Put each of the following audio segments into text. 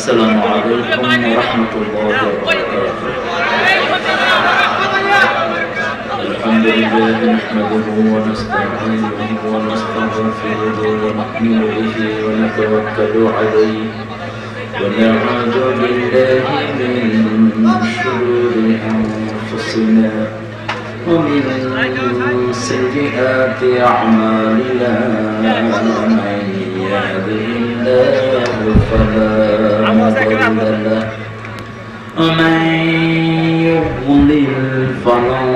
السلام عليكم ورحمة الله وبركاته. الحمد لله نحمده ونستعينه ونستغفره ونؤمن به ونتوكل عليه ونعوذ بالله من شرور أنفسنا ومن سيئات أعمالنا من يهده الله فلا مضل له ومن يضلل فلن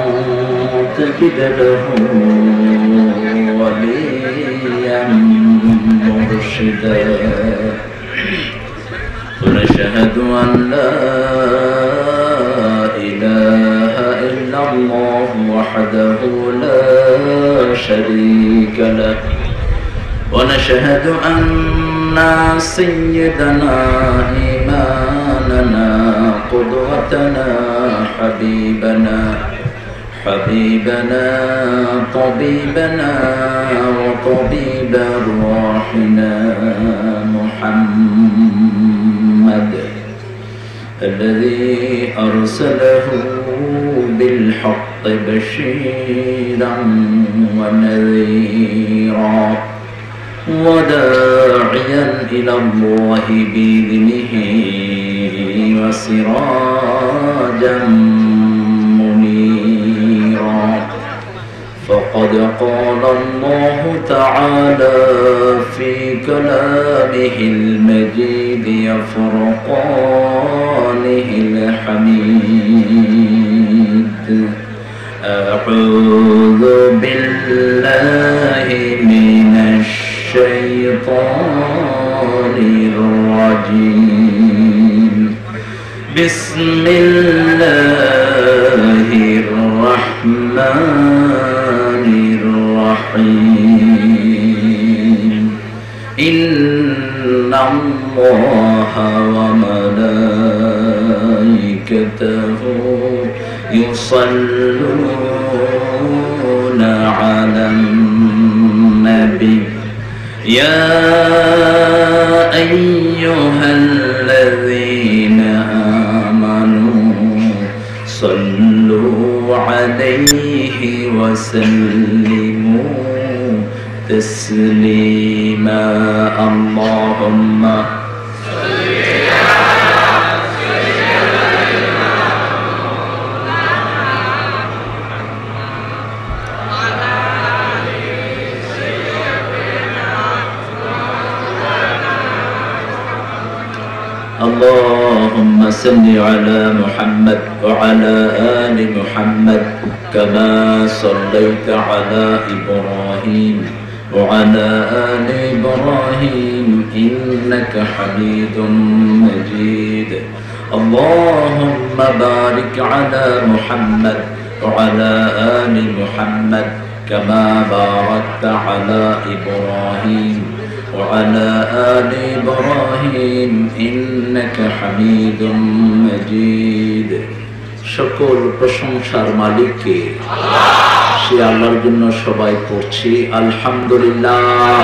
تجد له وليا مرشدا ونشهد أن لا إله إلا الله وحده لا شريك له ونشهد أن سيدنا إمامنا قدوتنا حبيبنا طبيبنا وطبيب أرواحنا محمد الذي أرسله بالحق بشيرا ونذيرا وداعيا إلى الله بإذنه وسراجا منيرا فقد قال الله تعالى في كلامه المجيد وفرقانه الحميد أعوذ بالله من الشيطان الرجيم بسم الله الرحمن الرحيم إن الله وملائكته يصلون على النبي يا أيها الذين آمنوا صلوا عليه وسلموا تسليما اللهم اللهم صل على محمد وعلى آل محمد كما صليت على إبراهيم وعلى آل إبراهيم إنك حميد مجيد اللهم بارك على محمد وعلى آل محمد كما باركت على إبراهيم وعلى آل إبراهيم إنك حميد مجيد সকল প্রশংসার মালিক কে সে আল্লাহর জন্য সবাই পড়ছি আলহামদুলিল্লাহ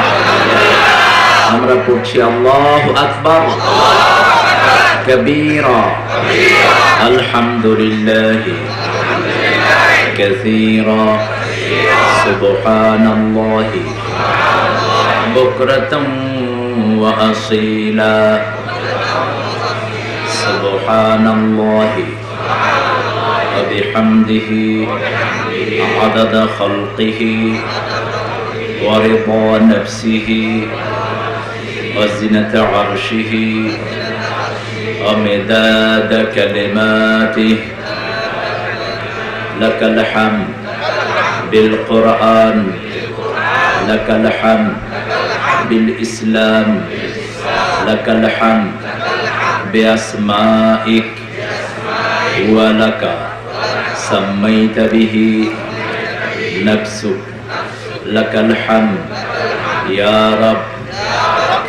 আমরা পড়ছি আল্লাহু আকবার কবীরা আলহামদুলিল্লাহ কাসীরা সুবহানাল্লাহি بكرة وأصيلا سبحان الله وبحمده عدد خلقه ورضا نفسه وزنة عرشه ومداد كلماته لك الحمد بالقرآن لك الحمد بالإسلام لك الحمد بأسمائك ولك سميت به نفسك لك الحمد يا رب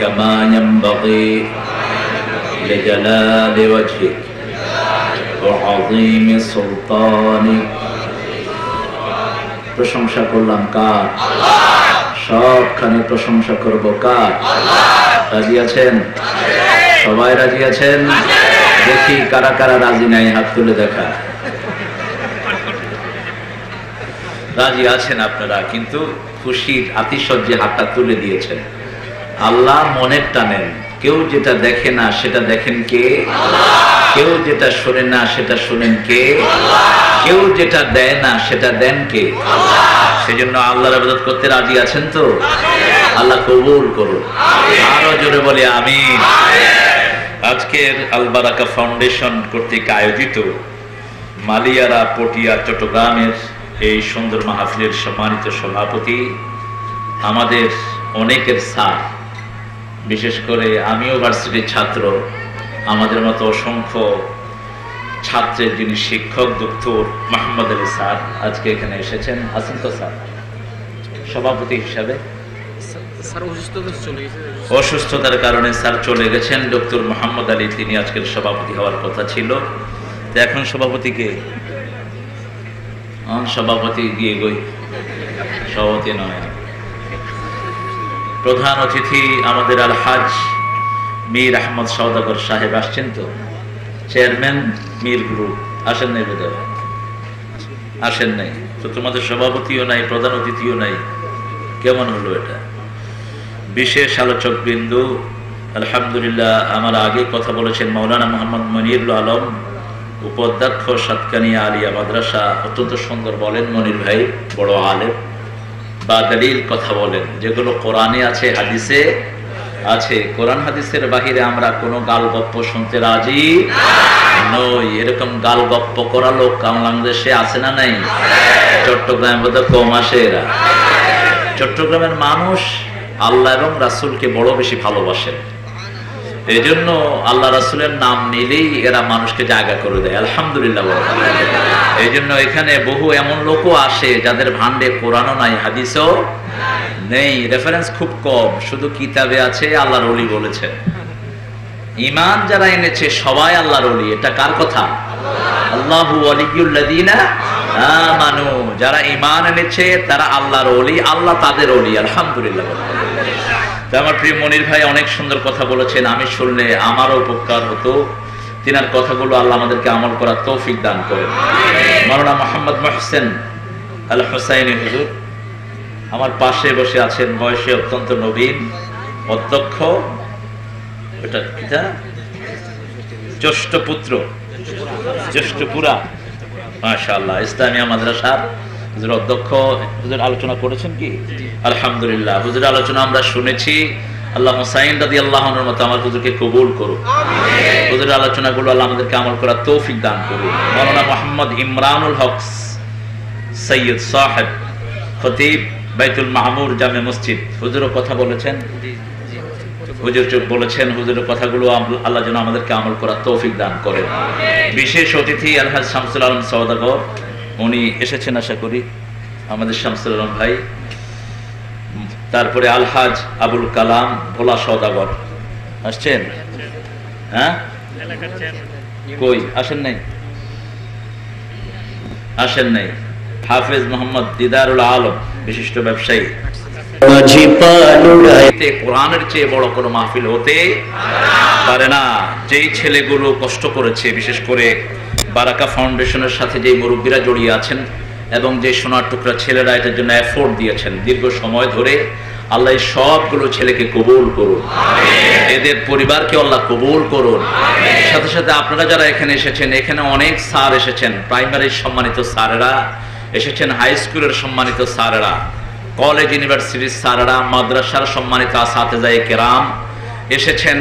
كما ينبغي لجلال وجهك وعظيم سلطانك প্রশংসা করলাম কার সবখানে প্রশংসা করব কার রাজি আছেন সবাই রাজি আছেন? দেখি কারা কারা রাজি নাই, হাত তুলে দেখা। রাজি আছেন আপনারা, কিন্তু খুশির আতিশয্যে হাতটা তুলে দিয়েছেন। আল্লাহ মনের টানেন। কেউ যেটা দেখে না সেটা দেখেন কে? কেউ যেটা শোনে না সেটা শোনেন কে? কেউ যেটা দেয় না সেটা দেন কে? সেজন্য আল্লাহর ইবাদত করতে রাজি আছেন তো? আল্লাহ কবুল করুন। আরো জোরে বলি আমিন। আজকের আল বারাকা ফাউন্ডেশন কর্তৃক আয়োজিত মালিয়ারা পটিয়া চট্টগ্রামের এই সুন্দর মাহফিলের সম্মানিত সভাপতি, আমাদের অনেকের স্যার, বিশেষ করে আমিও ভার্সিটির ছাত্র, আমাদের মতো অসংখ্য ছাত্রের যিনি শিক্ষক ডক্টর মোহাম্মদ আলী স্যার আজকে এখানে এসেছেন। আছেন তো স্যার সভাপতি হিসাবে? অসুস্থতার কারণে স্যার চলে গেছেন। ডক্টর মোহাম্মদ আলী, তিনি আজকের সভাপতি হওয়ার কথা ছিল। তো এখন সভাপতি কে? সভাপতি গিয়ে গই, সভাপতি নয়। প্রধান অতিথি আমাদের আলহাজ মীর আহমদ সওদাগর সাহেব আসছেন তো, চেয়ারম্যান মীর গ্রুপ। আসেন নাই বোধহয়? আসেন নাই তো, তোমাদের সভাপতিও নাই, প্রধান অতিথিও নাই, কেমন হলো এটা? বিশেষ আলোচক বিন্দু, আলহামদুলিল্লাহ আমার আগে কথা বলেছেন মাওলানা মোহাম্মদ মনিরুল আলম, উপাধ্যক্ষ সাতকানিয়া আলিয়া মাদ্রাসা। অত্যন্ত সুন্দর বলেন মনির ভাই, বড় আলেম, বা দলিল কথা বলেন, যেগুলো কোরআনে আছে, হাদিসে আছে। কোরআন হাদিসের বাহিরে আমরা কোনো গাল গপ্প শুনতে রাজি নই। এরকম গাল গপ্প করা লোক বাংলাদেশে আছে না নাই? চট্টগ্রামে বোধহয় কম আসে এরা। চট্টগ্রামের মানুষ আল্লাহ এবং রাসূলকে বড় বেশি ভালোবাসেন। এই জন্য আল্লাহ রাসূলের নাম নিলেই এরা মানুষকে জায়গা করে দেয়। আলহামদুলিল্লাহ। এই জন্য এখানে বহু এমন লোকও আসে যাদের ভান্ডে কোরআনও নাই, হাদিসও নেই, রেফারেন্স খুব কম, শুধু কিতাবে আছে আল্লাহর ওলি বলেছেন। ঈমান যারা এনেছে সবাই আল্লাহর ওলি। এটা কার কথা? আল্লাহু ওয়ালিয়ুল্লাযিনা আমানু। যারা ঈমান এনেছে তারা আল্লাহর ওলি, আল্লাহ তাদের ওলি। আলহামদুলিল্লাহ। আমার প্রিয় মনির ভাই অনেক সুন্দর কথা বলেছেন, আমি শুনলে আমারও উপকার হতো। তিনার কথাগুলো আল্লাহ আমাদেরকে আমল করার তৌফিক দান করেন। মাওলানা মোহাম্মদ মুহসিন আল হুসাইনি হুজুর আমার পাশে বসে আছেন, বয়সে অত্যন্ত নবীন, অধ্যক্ষ, এটা কিটা জ্যেষ্ঠ পুত্র, জ্যেষ্ঠপুরা, মাশাআল্লাহ, ইসলামিয়া মাদ্রাসার হুজুর অধ্যক্ষ। হুজুর আলোচনা করেছেন কি? আলহামদুলিল্লাহ। হুজুর আলোচনা আমরা শুনেছি। আল্লাহ হুসাইন রাদিয়াল্লাহু আনহুর মতো আমার হুজুরকে কবুল করুন। হুজুর আলোচনাগুলো আল্লাহ আমাদেরকে আমল করার তৌফিক দান করুন। মাওলানা মোহাম্মদ ইমরানুল হক সৈয়দ সাহেব, খতিব বাইতুল মামুর জামে মসজিদ, হুজুরও কথা বলেছেন। হুজুর বলেছেন, হুজুরের কথাগুলো আল্লাহ যেন আমাদেরকে আমল করার তৌফিক দান করেন। বিশেষ অতিথি আলহাজ শামসুল আলম সওদাগর, উনি এসেছেন আশা করি, আমাদের শামসুল আলম ভাই। তারপরে আলহাজ আবুল কালাম ভোলা সওদাগর আসছেন। হ্যাঁ, কই আসেন নাই? আসেন নাই। হাফেজ মোহাম্মদ দিদারুল আলম, বিশিষ্ট ব্যবসায়ী। কোরআনের চেয়ে বড় কোনো মাহফিল হতে পারে না। যেই ছেলেগুলো কষ্ট করেছে, বিশেষ করে বারাকা ফাউন্ডেশনের সাথে যে মুরব্বীরা জড়িয়ে আছেন এবং যে সোনার টুকরা ছেলেরা এটার জন্য এফোর্ট দিয়েছেন দীর্ঘ সময় ধরে, আল্লাহ সবগুলো ছেলেকে কবুল করুন, এদের পরিবারকে আল্লাহ কবুল করুন। সাথে সাথে আপনারা যারা এখানে এসেছেন, এখানে অনেক স্যার এসেছেন, প্রাইমারির সম্মানিত স্যারেরা এসেছেন, হাই স্কুলের সম্মানিত স্যারেরা, কলেজ ইউনিভার্সিটির স্যারেরা, মাদ্রাসার সম্মানিত আসাতেজায়ে কেরাম এসেছেন,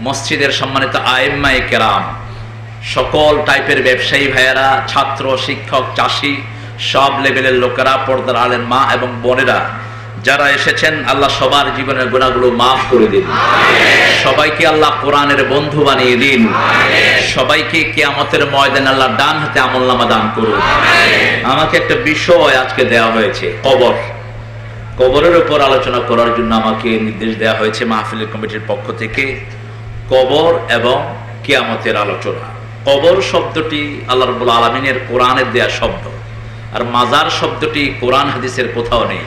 মসজিদের সম্মানিত আইম্মায়ে কেরাম, সকল টাইপের ব্যবসায়ী ভাইয়েরা, ছাত্র, শিক্ষক, চাষি, সব লেভেলের লোকেরা, পর্দার আলেম মা এবং বোনেরা যারা এসেছেন, আল্লাহ সবার জীবনের গুনাহগুলো মাফ করে দিন। সবাইকে আল্লাহ কোরআনের বন্ধু বানিয়ে দিন। সবাইকে কিয়ামতের ময়দানে আল্লাহ ডান হাতে আমলনামা দান করুন। আমাকে একটা বিষয় আজকে দেওয়া হয়েছে, কবর। কবরের উপর আলোচনা করার জন্য আমাকে নির্দেশ দেওয়া হয়েছে মাহফিলের কমিটির পক্ষ থেকে। কবর এবং কিয়ামতের আলোচনা। কবর শব্দটি আল্লাহ রাব্বুল আলামিনের কোরআনের দেয়া শব্দ, আর মাজার শব্দটি কোরআন হাদিসের কোথাও নেই।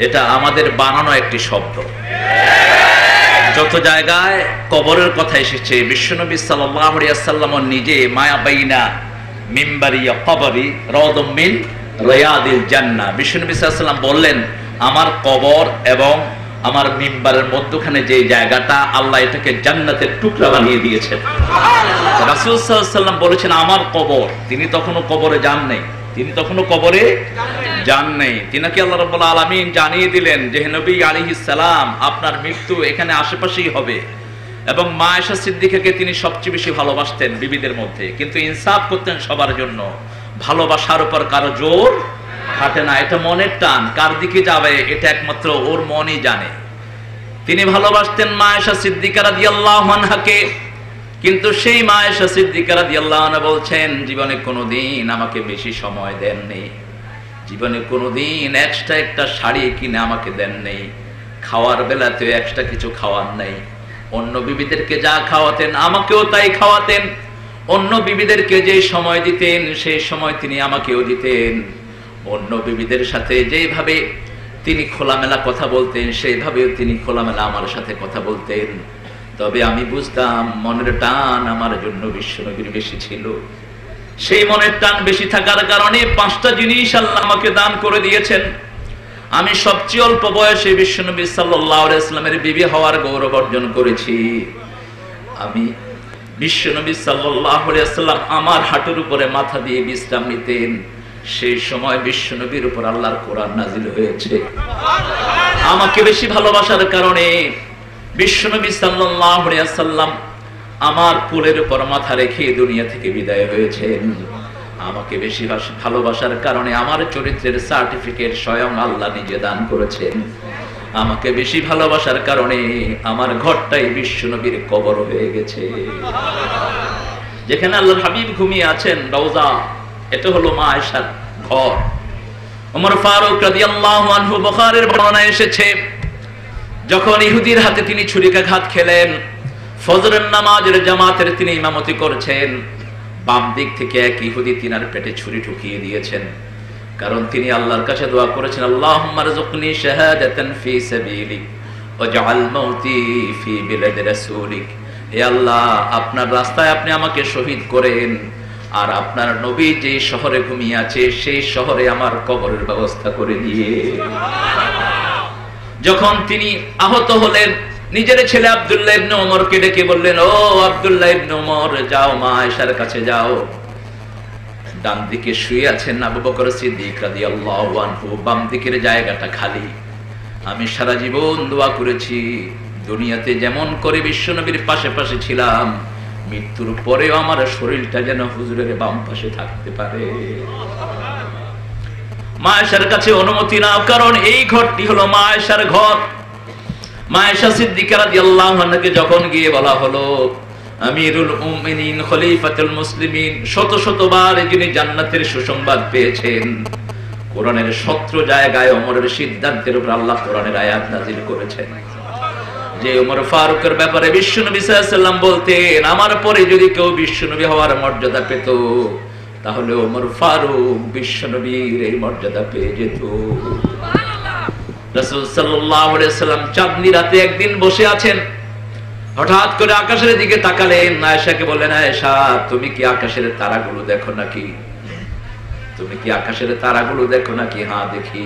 এটা আমাদের বানানো একটি শব্দ। যত জায়গায় কবরের কথা এসেছে, বিশ্বনবী সাল্লাল্লাহু আলাইহি ওয়াসাল্লাম নিজে মায়া বাইনা মিম্বারি ওয়া কবরি রাউদাম মিন রিয়াদিল জান্নাহ, বিশ্বনবী সাল্লাল্লাহু আলাইহি ওয়াসাল্লাম বললেন, আমার কবর এবং আমার মিম্বারের মধ্যখানে যে জায়গাটা, আল্লাহ এটাকে জান্নাতের টুকরা বানিয়ে দিয়েছেন। রাসূল সাল্লাল্লাহু আলাইহি ওয়াসাল্লাম বলেছেন আমার কবর, তিনি তখনও কবরে যান নাই, তিনাকে আল্লাহ রাব্বুল আলামিন জানিয়ে দিলেন যে হে নবী আলাইহিস সালাম, আপনার মৃত্যু এখানে আশেপাশেই হবে। এবং মা আয়েশা সিদ্দিকাকে তিনি সবচেয়ে বেশি ভালোবাসতেন বিবিদের মধ্যে, কিন্তু ইনসাফ করতেন সবার জন্য। ভালোবাসার উপর কারো জোর খাটে না, এটা মনের টান, কার দিকে যাবে এটা একমাত্র ওর মনই জানে। তিনি ভালোবাসতেন মা আয়েশা সিদ্দিকা রাদিয়াল্লাহু আনহাকে, কিন্তু সেই মা আয়েশা সিদ্দিকা রাদিয়াল্লাহু আনহা বলছেন, জীবনে কোনোদিন আমাকে বেশি সময় দেননি, জীবনে কোনোদিন এক্সট্রা একটা শাড়ি কিনে আমাকে দেন নেই, খাওয়ার বেলাতেও এক্সট্রা কিছু খাওয়ার নাই। অন্য বিবিদেরকে যা খাওয়াতেন আমাকেও তাই খাওয়াতেন, অন্য বিবিদেরকে যে সময় দিতেন সেই সময় তিনি আমাকেও দিতেন। অন্য বিবিদের সাথে যেভাবে তিনি খোলামেলা কথা বলতেন সেইভাবেও তিনি খোলামেলা আমার সাথে কথা বলতেন। তবে আমি বুঝতাম মনের টান আমার জন্য বিশ্বনবীর বেশি ছিল। সেই মনের টান বেশি থাকার কারণে 5টা জিনিস আল্লাহ আমাকে দান করে দিয়েছেন। আমি সবচেয়ে অল্প বয়সে বিশ্বনবী সাল্লাল্লাহু আলাইহি ওয়াসাল্লামের বিবি হওয়ার গৌরব অর্জন করেছি। আমি বিশ্বনবী সাল্লাল্লাহু আলাইহি ওয়াসাল্লাম আমার হাঁটুর উপরে মাথা দিয়ে বিশ্রাম নিতেন, সেই সময় বিশ্বনবীর উপর আল্লাহর কোরআন নাজিল হয়েছে। আমাকে বেশি ভালোবাসার কারণে বিশ্বনবী সাল্লাল্লাহু আলাইহি ওয়াসাল্লাম আমার কোলের উপর মাথা রেখে দুনিয়া থেকে বিদায় হয়েছেন। আমাকে বেশি ভালোবাসার কারণে আমার চরিত্রের সার্টিফিকেট স্বয়ং আল্লাহ নিজে দান করেছেন। আমাকে বেশি ভালোবাসার কারণে আমার ঘরটাই বিশ্বনবীর কবর হয়ে গেছে। যেখানে আল্লাহর হাবিব ঘুমিয়ে আছেন রওজা, এটা হলো মা আয়েশার ঘর। ওমর ফারুক রাদিয়াল্লাহু আনহু, বুখারীর বর্ণনায় এসেছে, যখন ইহুদির হাতে তিনি ছুরিকাঘাত খেলেন, ফজরের নামাজের জামাতের তিনি ইমামতি করছেন, বাম দিক থেকে এক ইহুদি তিনার পেটে ছুরি ঢুকিয়ে দিয়েছেন। কারণ তিনি আল্লাহর কাছে দোয়া করেছেন, আল্লাহুম্মা রযুকনি শাহাদাতান ফি সাবিলিক ওয়াজআল মাউতি ফি বিলাদি রাসূলিক। হে আল্লাহ, আপনার রাস্তায় আপনি আমাকে শহীদ করেন, আর আপনার নবী যে শহরে ঘুমিয়ে আছে সেই শহরে আমার কবরের ব্যবস্থা করে দিয়ে। যখন তিনি আহত হলেন, নিজের ছেলে আব্দুল্লাহ ইবনে ওমরকে ডেকে বললেন, ও আব্দুল্লাহ ইবনে ওমর, যাও মা আয়েশার কাছে যাও। ডান দিকে শুয়ে আছেন আবু বকর সিদ্দিক রাদিয়াল্লাহু আনহু, বাম দিকের জায়গাটা খালি। আমি সারা জীবন দোয়া করেছি দুনিয়াতে যেমন করে বিশ্বনবীর পাশে পাশে ছিলাম, মৃত্যুর পরেও আমার শরীরটা যেন হুজুরের বাম পাশে থাকতে পারে। মা আয়েশার কাছে অনুমতি নাও, কারণ এই ঘরটি হলো মা আয়েশার ঘর। মা আয়েশা সিদ্দিকা রাদিয়াল্লাহু আনহাকে যখন গিয়ে বলা হলো, আমিরুল মুমিনিন খলিফাতুল মুসলিমিন, শত শতবার যিনি জান্নাতের সুসংবাদ পেয়েছেন, কোরআনের 17 জায়গায় ওমরের সিদ্ধান্তের উপর আল্লাহ কোরআনের আয়াত নাযিল করেছেন। যে ওমর ফারুকের ব্যাপারে বিশ্বনবী সাল্লাল্লাহু আলাইহি ওয়াসাল্লাম বলতেন, আমার পরে যদি কেউ বিশ্বনবী হওয়ার মর্যাদা পেত, তাহলে ওমর ফারুক বিশ্বনবীর এই মর্যাদা পেয়ে যেত। রাসূল সাল্লাল্লাহু আলাইহি ওয়াসাল্লাম চাঁদনি রাতে একদিন বসে আছেন, হঠাৎ করে আকাশের দিকে তাকালেন, আয়েশাকে বললেন, আয়েশা, তুমি কি আকাশের তারাগুলো দেখো নাকি? তুমি কি আকাশের তারাগুলো দেখো নাকি? হ্যাঁ দেখি।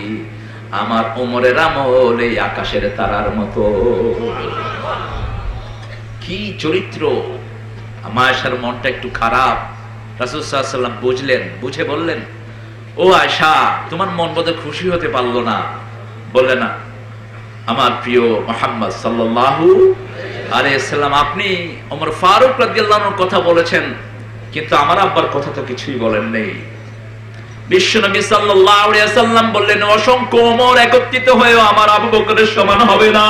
আমার ওমরের আমল এই আকাশের তারার মতো। কি চরিত্র! আয়েশার মনটা একটু খারাপ। রাসূল সাল্লাল্লাহু আলাইহি ওয়াসাল্লাম বুঝলেন, বুঝে বললেন, ও আয়েশা, তোমার মন বোধহয় খুশি হতে পারলো না। বললেন না, আমার প্রিয় মুহাম্মদ সাল্লাল্লাহু আলাইহি ওয়াসাল্লাম, আপনি ওমর ফারুক রাদিয়াল্লাহু আনহুর কথা বলেছেন, কিন্তু আমার আব্বার কথা তো কিছুই বলেন নেই। বিশ্বনবী সাল্লাল্লাহু আলাইহি ওয়াসাল্লাম বললেন, অসংখ্য ওমর একত্রিত হয়েও আমার আবু বকরের সমান হবে না।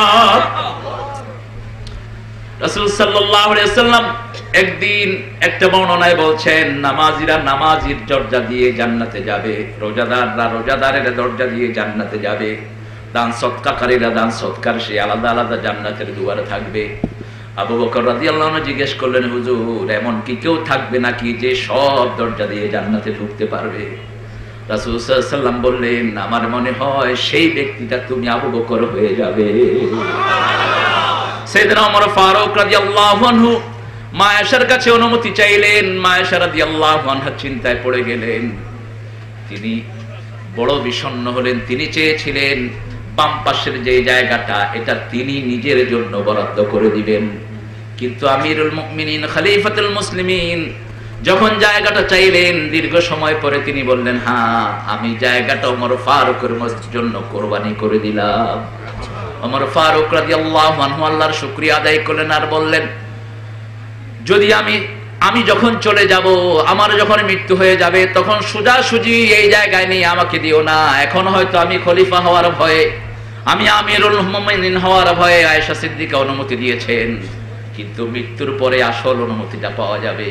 রাসূল সাল্লাল্লাহু আলাইহি ওয়াসাল্লাম একদিন একটা বর্ণনায় বলছেন, নামাজীরা নামাজীর দরজা দিয়ে জান্নাতে যাবে, রোজাদাররা রোজাদারের দরজা দিয়ে জান্নাতে যাবে, দান সদকাকারীরা দান সদকার সে আলাদা আলাদা জান্নাতের দুয়ারে থাকবে। আবু বকর রাদিয়াল্লাহু আনহু জিজ্ঞেস করলেন, হুজুর, এমন কি কেউ থাকবে নাকি যে সব দরজা দিয়ে জান্নাতে ঢুকতে পারবে? রাসূল সাল্লাল্লাহু আলাইহি ওয়াসাল্লাম বললেন, আমার মনে হয় সেই ব্যক্তিটা তুমি আবু বকর হয়ে যাবে। সাইয়েদনা ওমর ফারুক রাদিয়াল্লাহু আনহু মা আয়েশার কাছে অনুমতি চাইলেন। মা আয়েশা রাদিয়াল্লাহু আনহা চিন্তায় পড়ে গেলেন, তিনি বড় বিষণ্ণ হলেন। তিনি চেয়েছিলেন বাম পাশের যে জায়গাটা এটা তিনি নিজের জন্য বরাদ্দ করে দিবেন, কিন্তু আমিরুল মুমিনিন খলিফাতুল মুসলিমিন যখন জায়গাটা চাইলেন, দীর্ঘ সময় পরে তিনি বললেন, হ্যাঁ আমি জায়গাটা ওমর ফারুকের জন্য কোরবানি করে দিলাম। ওমর ফারুক রাদিয়াল্লাহু আনহু আল্লাহর শুকরিয়া আদায় করলেন আর বললেন, যদি আমি যখন চলে যাব, আমার যখন মৃত্যু হয়ে যাবে, তখন সোজাসুজি এই জায়গায় নিয়ে আমাকে দিও না। এখন হয়তো আমি খলিফা হওয়ার ভয়ে, আমি আমিরুল মুমিনিন হওয়ার ভয়ে আয়েশা সিদ্দিকা অনুমতি দিয়েছেন, কিন্তু মৃত্যুর পরে আসল অনুমতিটা পাওয়া যাবে।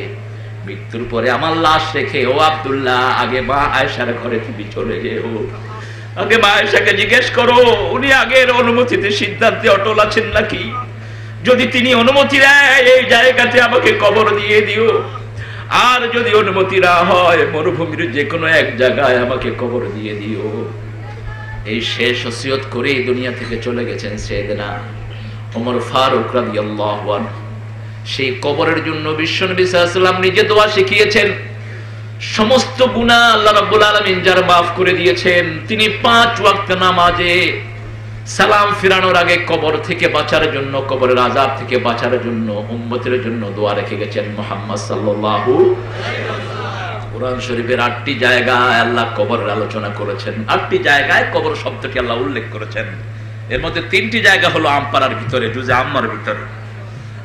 মৃত্যুর পরে আমার লাশ রেখে ও আব্দুল্লাহ আগে মা আয়েশার ঘরে তুমি চলে যেও, আগে মা আয়েশাকে জিজ্ঞেস করো উনি আগের অনুমতিতে সিদ্ধান্তে অটল আছেন নাকি। যদি তিনি অনুমতি দেয় এই জায়গাতে আমাকে কবর দিয়ে দিও, আর যদি অনুমতি না হয় মরুভূমির যে কোনো এক জায়গায় আমাকে কবর দিয়ে দিও। এই শেষ ওসিয়ত করে দুনিয়া থেকে চলে গেছেন সাইয়েদনা ওমর ফারুক রাদিয়াল্লাহু আনহু। সেই কবরের জন্য বিশ্বনবী সাল্লাল্লাহু আলাইহি ওয়াসাল্লাম নিজে দোয়া শিখিয়েছেন। সমস্ত গুনাহ আল্লাহ রাব্বুল আলামিন যার মাফ করে দিয়েছেন, তিনি 5 ওয়াক্ত নামাজে সালাম ফিরানোর আগে কবর থেকে বাঁচার জন্য, কবরের আযাব থেকে বাঁচার জন্য উম্মতের জন্য দোয়া রেখে গেছেন মুহাম্মদ সাল্লাল্লাহু আলাইহি ওয়াসাল্লাম। কুরআন শরীফের 8টি জায়গায় আল্লাহ কবরের আলোচনা করেছেন, 8টি জায়গায় কবর শব্দটি আল্লাহ উল্লেখ করেছেন। এর মধ্যে 3টি জায়গা হলো আমপারার ভিতরে, জুজে আম্মার ভিতরে।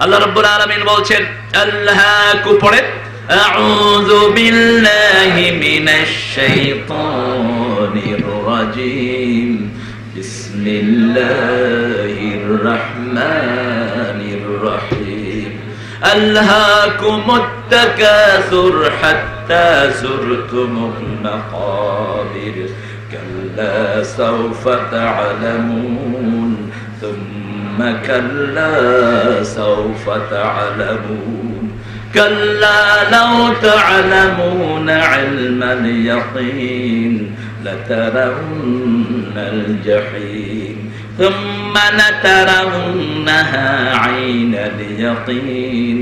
আল্লাহ রাব্বুল আলামিন বলছেন, আল্লাহু পড়েন, আউযু বিল্লাহি মিনাশ শাইতানির রাজীম, বিসমিল্লাহির রাহমানির রহিম। আল্লাকুমুত তাকাসুর হাত্তা যুরতুমুল মাকাবির, কাল্লা সাওফা তা'লামুন ثم كلا سوف تعلمون كلا لو تعلمون علم اليقين لترون الجحيم ثم لترونها عين اليقين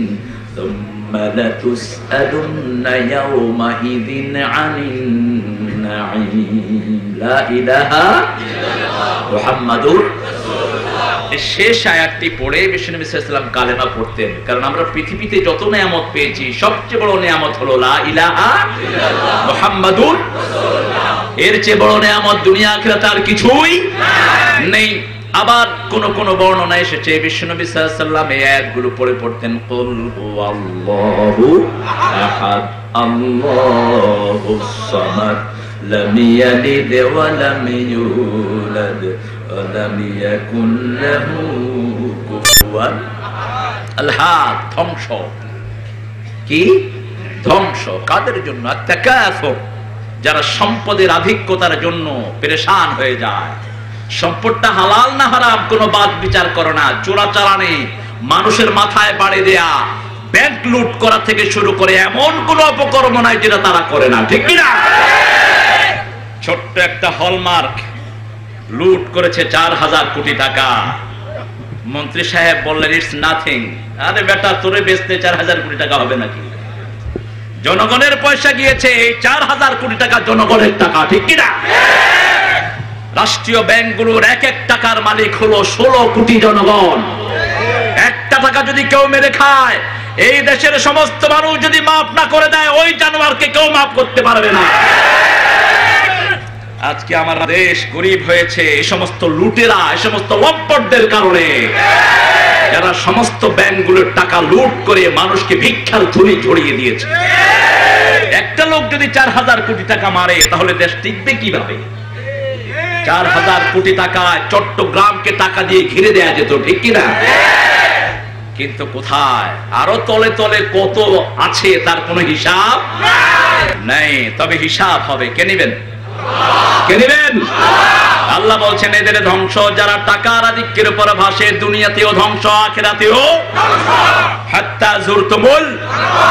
ثم لتسألن يومئذ عن النعيم لا إله إلا الله محمد। শেষ আয়াতটি পড়ে বিশ্বনবী সাল্লাল্লাহু আলাইহি ওয়াসাল্লাম কালেমা পড়তেন, কারণ আমরা পৃথিবীতে যত নিয়ামত পেয়েছি সবচেয়ে বড় নিয়ামত হলো লা ইলাহা ইল্লাল্লাহ মুহাম্মাদুর রাসূলুল্লাহ। এর চেয়ে বড় নিয়ামত দুনিয়া আখিরাতে আর কিছুই নেই। আবার কোন কোন বর্ণনা এসেছে বিশ্বনবী সাল্লাল্লাহু আলাইহি ওয়াসাল্লাম এই আয়াতগুলো পড়ে পড়তেন, কুল হুয়াল্লাহু আহাদ আল্লাহুস সামাদ লাম ইয়ালিদ ওয়া লাম ইউলাদ ولم يكن له كفوا আহাদ। ধ্বংস কি? ধ্বংস কাদের জন্য? তাকাসুর, যারা সম্পদের আধিক্যতার জন্য পেরেশান হয়ে যায়। সম্পদটা হালাল না হারাম কোনো বাদ বিচার করে না, চোরাচালানি, মানুষের মাথায় বাড়ি দেয়া, ব্যাংক লুট করা থেকে শুরু করে এমন কোন অপকর্ম নাই যেটা তারা করে না, ঠিক কি না? ছোট্ট একটা হলমার্ক লুট করেছে 4000 কোটি টাকা। মন্ত্রী সাহেব বললেন ইটস নাথিং। আরে বেটা, তোরে বেচতে 4000 কোটি টাকা হবে নাকি? জনগণের পয়সা গিয়েছে, এই 4000 কোটি টাকা জনগণের টাকা, ঠিক কিনা? রাষ্ট্রীয় ব্যাংকগুলোর এক এক টাকার মালিক হলো 16 কোটি জনগণ। একটা টাকা যদি কেউ মেরে খায়, এই দেশের সমস্ত মানুষ যদি মাফ না করে দেয়, ওই জানোয়ারকে কেউ মাফ করতে পারবে না। আজকে আমার দেশ গরিব হয়েছে এই সমস্ত লুটেরা, এই সমস্ত লম্পটদের কারণে, যারা সমস্ত ব্যাংকগুলোর টাকা লুট করে মানুষকে ভিক্ষার থলি ছড়িয়ে দিয়েছে। একটা লোক যদি 4000 কোটি টাকা মারে, তাহলে দেশ টিকবে কিভাবে? 4000 কোটি টাকা চট্টগ্রামকে টাকা দিয়ে ঘিরে দেয়া যেত, ঠিক কিনা? কিন্তু কোথায়? আরো তলে তলে কত আছে তার কোনো হিসাব নাই। তবে হিসাব হবে, কে নিবেন? কে নিবেন? আল্লাহ বলছেন এদের ধ্বংস যারা টাকার আধিক্যের উপর ভাসে, দুনিয়াতেও ধ্বংস আখিরাতেও ধ্বংস। হাত্তা যুরতুমুল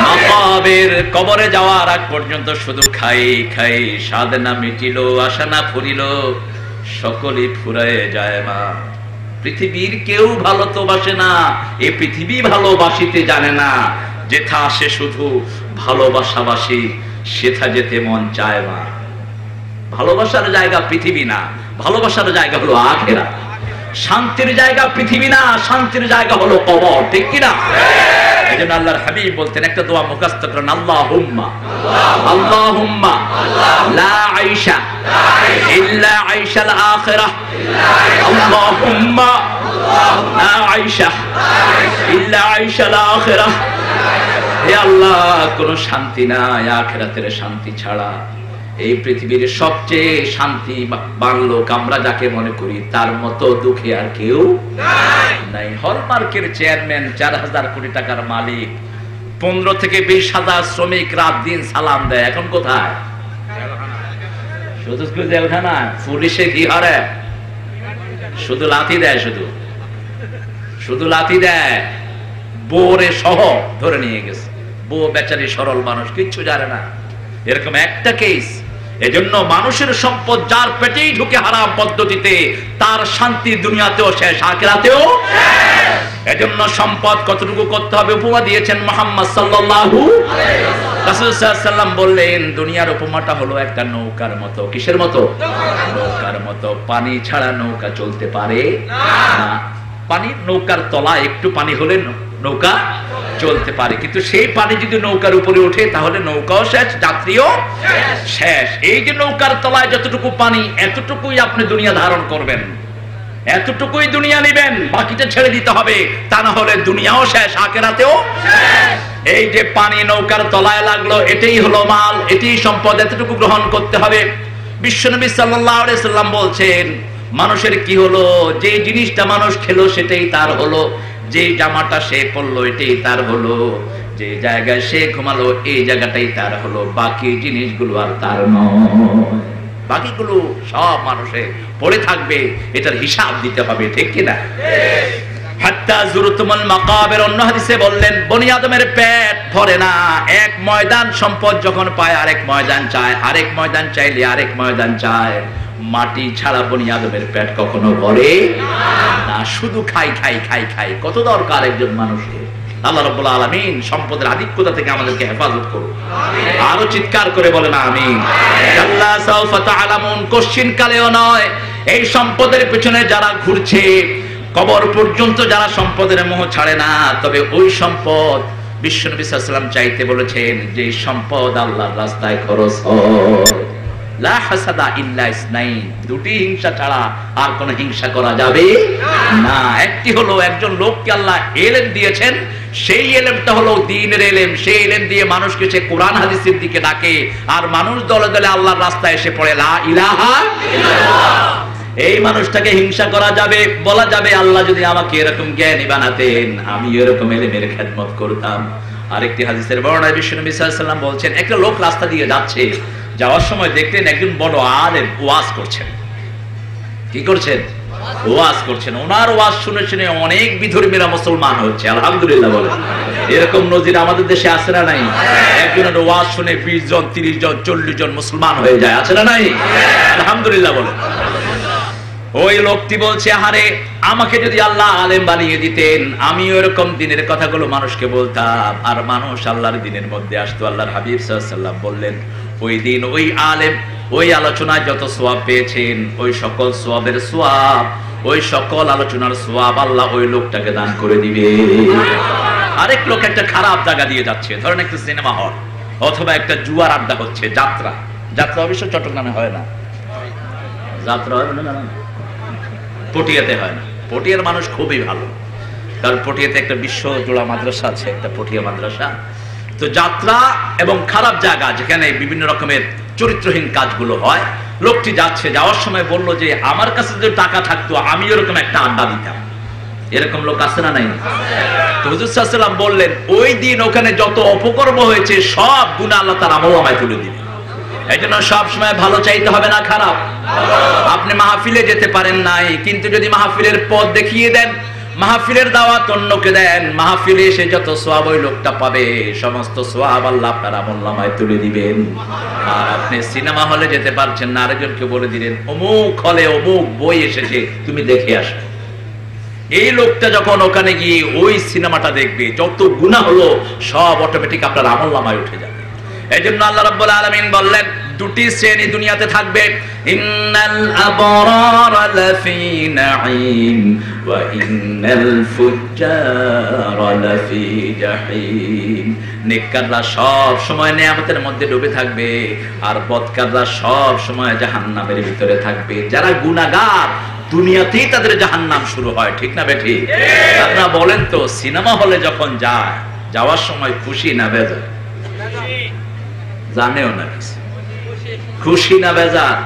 মাকাবির, কবরে যাওয়ার আগ পর্যন্ত শুধু খাই খাই, স্বাদ না মিটিল, আশা না ফুরিল, সকলই ফুরায়ে যায় মা। পৃথিবীর কেউ ভালো তো বাসে না, এই পৃথিবী ভালোবাসিতে জানে না। যেথা সে শুধু ভালোবাসাবাসী, সেথা যেতে মন চায় না। ভালোবাসার জায়গা পৃথিবী না, ভালোবাসার জায়গা হলো আখিরাত। শান্তির জায়গা পৃথিবী না, শান্তির জায়গা হলো কবর, ঠিক কিনা? এজন্য আল্লাহর হাবিব বলতেন, একটা দোয়া মুখস্থ করেন, আল্লাহুম্মা আল্লাহুম্মা লা আইশা ইল্লা আইশাল আখিরাহ, আল্লাহুম্মা লা আইশা ইল্লা আইশাল আখিরাহ। হে আল্লাহ, কোন শান্তি নাই আখিরাতের শান্তি ছাড়া। এই পৃথিবীর সবচেয়ে শান্তি বাংলোক আমরা যাকে মনে করি, তার মতো দুঃখে আর কেউ নাই। হলমার্কের চেয়ারম্যান, 4,000 কোটি টাকার মালিক, 15 থেকে 20,000 শ্রমিক রাত দিন সালাম দেয়, এখন কোথায়? শুধু জেলখানা। পুলিশে কি হারে? শুধু লাথি দেয়, শুধু লাথি দেয়। বোরে সহ ধরে নিয়ে গেছে। বউ বেচারি সরল মানুষ, কিচ্ছু জানে না। এরকম একটা কেস। এজন্য মানুষের সম্পদ যার পেটেই ঢুকে হারাম পদ্ধতিতে, তার শান্তি দুনিয়াতেও শেষ, আখিরাতেও শেষ। এজন্য সম্পদ কতটুকু করতে হবে উপমা দিয়েছেন মুহাম্মদ সাল্লাল্লাহু আলাইহি ওয়াসাল্লাম। রাসূল সাল্লাল্লাহু আলাইহি ওয়াসাল্লাম বললেন, দুনিয়ার উপমাটা হলো একটা নৌকার মতো। কিসের মতো? নৌকার মতো। পানি ছাড়া নৌকা চলতে পারে না। পানি, নৌকার তলায় একটু পানি হলে নৌকা চলতে পারে, কিন্তু সেই পানি যদি নৌকার উপরে ওঠে তাহলে নৌকাও শেষ, যাত্রীও শেষ। এই যে নৌকার তলায় যতটুকু পানি, এতটুকুই আপনি দুনিয়া ধারণ করবেন, এতটুকুই দুনিয়া নেবেন, বাকিটা ছেড়ে দিতে হবে। তা না হলে দুনিয়াও শেষ, আখিরাতেও শেষ। এই যে পানি নৌকার তলায় লাগলো, এটাই হলো মাল, এটাই সম্পদ, এতটুকু গ্রহণ করতে হবে। বিশ্বনবী সাল্লাল্লাহু আলাইহি ওয়াসাল্লাম বলছেন, মানুষের কি হলো? যে জিনিসটা মানুষ খেলো সেটাই তার হলো, যে জামাটা সে পরলো এটাই তার হলো, যে জায়গায় সে ঘুমালো এই জায়গাটাই তার হলো, বাকি জিনিসগুলো আর তার নয়। বাকিগুলো সব মানুষে পড়ে থাকবে, এটার হিসাব দিতে হবে, ঠিক কিনা? হাত্তা যুরতুমুল মাকাবির, অন্য হাদিসে বললেন, বনি আদমের পেট ভরে না। এক ময়দান সম্পদ যখন পায় আরেক ময়দান চায়, আরেক ময়দান চাইলে আরেক ময়দান চায়। মাটি ছাড়া বনি আদমের পেট কখনো ভরে না, শুধু খাই খাই খাই খাই। কত দরকার একজন মানুষের। আল্লাহ রাব্বুল আলামিন সম্পদের আধিক্যতা থেকে আমাদেরকে হেফাজত করুন। আরো চিৎকার করে বলেন আমিন। আল্লাহ সাউফা তাআলামুন, কোশ্চিন কালেও নয়। এই সম্পদের পিছনে যারা ঘুরছে, কবর পর্যন্ত যারা সম্পদের মোহ ছাড়ে না, তবে ওই সম্পদ বিশ্বনবী সাল্লাল্লাহু আলাইহি ওয়াসাল্লাম চাইতে বলেছেন যে সম্পদ আল্লাহর রাস্তায় খরচ হয়। লা হাসাদা ইল্লা ইসনাইন, দুটি হিংসা ছাড়া আর কোন হিংসা করা যাবে না। একটি হলো, একজন লোককে আল্লাহ ইলম দিয়েছেন, সেই ইলমটা হলো দ্বীনের ইলম। সেই ইলম দিয়ে মানুষকে সে কোরআন হাদিসের দিকে ডাকে, আর মানুষ দলে দলে আল্লাহর রাস্তায় এসে পড়ে লা ইলাহা ইল্লাল্লাহ। এই মানুষটাকে হিংসা করা যাবে, বলা যাবে আল্লাহ যদি আমাকে এরকম জ্ঞানী বানাতেন, আমি এরকম ইলমের খেদমত করতাম। আরেকটি হাদিসের বর্ণনায় বিশ্বনবী সাল্লাল্লাহু আলাইহি ওয়াসাল্লাম বলছেন, একটা লোক রাস্তা দিয়ে যাচ্ছে, যাওয়ার সময় দেখলেন একজন বড় আলেম ওয়াজ করছেন। কি করছেন? ওয়াজ করছেন। ওনার ওয়াজ শুনে শুনে অনেক বিধর্মীরা মুসলমান হচ্ছে, আলহামদুলিল্লাহ বলেন। এরকম নজির আমাদের দেশে আছে না নাই? একজনের ওয়াজ শুনে 20 জন 30 জন 40 জন মুসলমান হয়ে যায়, আছে না নাই? আলহামদুলিল্লাহ বলেন। ওই লোকটি বলছে, আরে আমাকে যদি আল্লাহ আলেম বানিয়ে দিতেন, আমি ওরকম দিনের কথাগুলো মানুষকে বলতাম, আর মানুষ আল্লাহর দিনের মধ্যে আসতো। আল্লাহর হাবিব সাল্লাল্লাহু আলাইহি ওয়াসাল্লাম বললেন, ওই দিন ওই আলেম ওই আলোচনায় যত সওয়াব পেয়েছেন, ওই সকল সওয়াবের সওয়াব, ওই সকল আলোচনার সওয়াব আল্লাহ ওই লোকটাকে দান করে দিবে। আরেক লোক একটা খারাপ জায়গা দিয়ে যাচ্ছে, ধরেন একটা সিনেমা হল অথবা একটা জুয়ার আড্ডা হচ্ছে, যাত্রা। যাত্রা অবশ্য চট্টগ্রামে হয় না, যাত্রা হয় না, পটিয়াতে হয় না। পটিয়ার মানুষ খুবই ভালো, কারণ পটিয়াতে একটা বিশ্ব জোড়া মাদ্রাসা আছে, একটা পটিয়া মাদ্রাসা। তো যাত্রা এবং খারাপ জায়গা যেখানে বিভিন্ন রকমের চরিত্রহীন কাজগুলো হয়, লোকটি যাচ্ছে, যাওয়ার সময় বলল যে আমার কাছে যদি টাকা থাকতো আমি এরকম একটা আড্ডা দিতাম। এরকম লোক আছে না নাই? তো হুজুর সাল্লাল্লাহু আলাইহি ওয়াসাল্লাম বললেন, ওই দিন ওখানে যত অপকর্ম হয়েছে সব গুনাহ আল্লাহ তার আমলনামায় তুলে দিবে। এই জন্য সবসময় ভালো চাইতে হবে না খারাপ। আপনি মাহফিলে যেতে পারেন নাই, কিন্তু যদি মাহফিলের পথ দেখিয়ে দেন, মাহফিলের দাওয়াত অন্যকে দেন, মাহফিলে এসে যত সওয়াব ওই লোকটা পাবে, সমস্ত সওয়াব আল্লাহ আপনার আমলনামায় তুলে দিবেন। আর আপনি সিনেমা হলে যেতে পারছেন না, আরেকজনকে বলে দিলেন অমুক হলে অমুক বই এসেছে, তুমি দেখে আসো। এই লোকটা যখন ওখানে গিয়ে ওই সিনেমাটা দেখবে, যত গুনাহ হলো সব অটোমেটিক আপনার আমলনামায় উঠে যাবে। এজন্য আল্লাহ রাব্বুল আলামিন বললেন দুটি শ্রেণী দুনিয়াতে থাকবে, ইন্নাল আবরারা লাফি নাঈম ওয়া ইন্নাল ফুজ্জারা লাফি জাহিম। নেককাররা সব সময় নিয়ামতের মধ্যে ডুবে থাকবে, আর বদকাররা সব সময় জাহান্নামের ভিতরে থাকবে। যারা গুনাহগার দুনিয়াতেই তাদের জাহান্নাম শুরু হয়, ঠিক না বেঠি? আপনারা বলেন তো, সিনেমা হলে যখন যায়, যাওয়ার সময় খুশি না বেজার? জানেও না কিছু, খুশি না বেজার?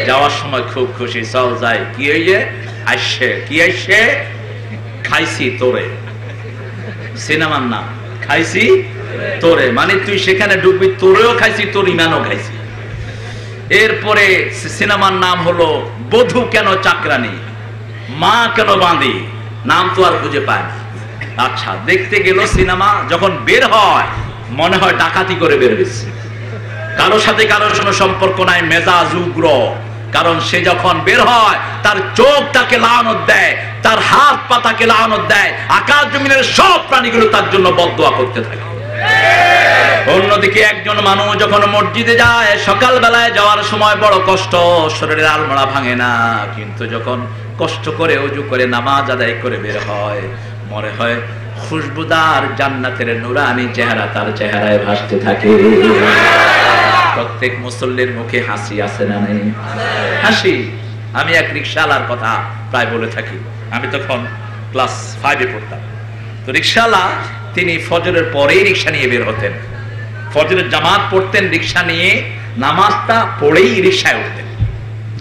যাওয়ার সময় খুব খুশি, চল যাই। কি হইয়ে আসছে? কি আসছে? খাইছি তোরে। সিনেমার নাম খাইছি তোরে, মানে তুই সেখানে ডুববি, তোরেও খাইছি, তোর ইমানও খাইছি। এরপরে সিনেমার নাম হলো বধূ কেন চাকরানি, মা কেন বাঁধি, নাম তো আর খুঁজে পায় না। আচ্ছা, দেখতে গেল সিনেমা, যখন বের হয় মনে হয় ডাকাতি করে বের হয়েছে, কারোর সাথে কারোর সঙ্গে সম্পর্ক নাই, মেজাজ উগ্র। কারণ সে যখন বের হয় তার চোখ তাকে লানত দেয়, তার হাত পা তাকে লানত দেয়, আকাশ জমিনের সব প্রাণীগুলো তার জন্য বদদোয়া করতে থাকে। অন্যদিকে একজন মানুষ যখন মসজিদে যায়, সকাল বেলায় যাওয়ার সময় বড় কষ্ট, শরীরের আলমারা ভাঙে না, কিন্তু যখন কষ্ট করে ওযু করে নামাজ আদায় করে বের হয়, মনে হয় খুশবুদার জান্নাতের নুরানি চেহারা তার চেহারায় ভাসতে থাকে। প্রত্যেক মুসল্লির মুখে হাসি আছে না নাই? হাসি। আমি এক রিকশাওয়ালার কথা প্রায় বলে থাকি। আমি তখন ক্লাস 5-এ পড়তাম। তো রিকশাওয়ালা তিনি ফজরের পরেই রিকশা নিয়ে বের হতেন, ফজরের জামাত পড়তেন, রিকশা নিয়ে নামাজটা পড়েই রিকশায় উঠতেন।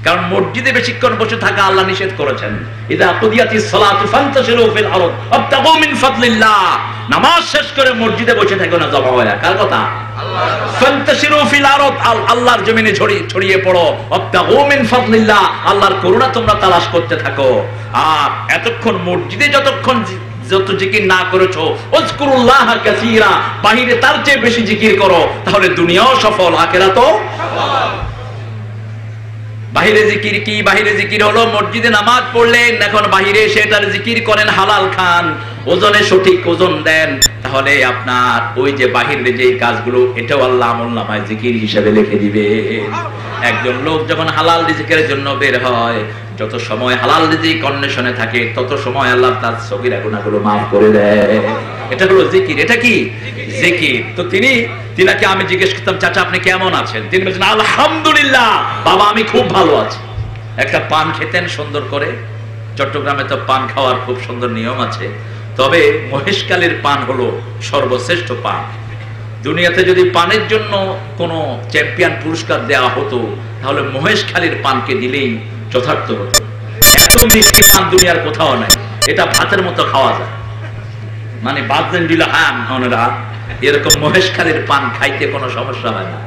কারণ মসজিদে বেশিক্ষণ বসে থাকা আল্লাহ নিষেধ করেছেন, ইদা কুদিয়াতিস সালাতু ফান্তাশিরু ফিল আরদ ওয়াবতাগু মিন ফাদলিল্লাহ। নামাজ শেষ করে মসজিদে বসে থাকো না, জমা হয়ে। কার কথা? আল্লাহ। ফান্তাশিরু ফিল আরদ, আল্লাহর জমিনে ছড়িয়ে পড়ো, ওয়াবতাগু মিন ফাদলিল্লাহ, আল্লাহর করুণা তোমরা তালাশ করতে থাকো। আর এতক্ষণ মসজিদে যতক্ষণ যত জিকির না করেছো, উযকুরুল্লাহ কাসীরা, বাহিরে তার চেয়ে বেশি জিকির করো, তাহলে দুনিয়াও সফল, আখিরাতও সফল। বাহিরে জিকির কি? বাহিরে জিকির হলো মসজিদে নামাজ পড়লেন, এখন বাহিরে সেটার জিকির করেন, হালাল খান, ওজনে সঠিক ওজন দেন, তাহলে আপনার ওই যে বাহিরে যে কাজগুলো, এটাও আল্লাহ আমলনামায় জিকির হিসেবে লিখে দিবে। একজন লোক যখন হালাল রিজিকের জন্য বের হয়, যত সময় হালাল রিজিক অন্বেষণে থাকে, তত সময় আল্লাহ তার সগীরা গুনাহগুলো মাফ করে দেয়। এটা হলো জিকির। এটা কি? জিকির। তো তিনাকে আমি জিজ্ঞেস করতাম, চাচা আপনি কেমন আছেন? তিনি বলছেন, আলহামদুলিল্লাহ বাবা, আমি খুব ভালো আছি। একটা পান খেতেন সুন্দর করে। চট্টগ্রামে তো পান খাওয়ার খুব সুন্দর নিয়ম আছে, তবে মহেশখালীর পান হলো সর্বশ্রেষ্ঠ পান। দুনিয়াতে যদি পানের জন্য কোনো চ্যাম্পিয়ন পুরস্কার দেওয়া হতো, তাহলে মহেশখালীর পানকে দিলেই যথার্থ হতো। এত মিষ্টি পান দুনিয়ার কোথাও নাই। এটা ভাতের মতো খাওয়া যায়, মানে বাজেন দিল হান ওনারা, এরকম মহেশখালীর পান খাইতে কোনো সমস্যা হয় না।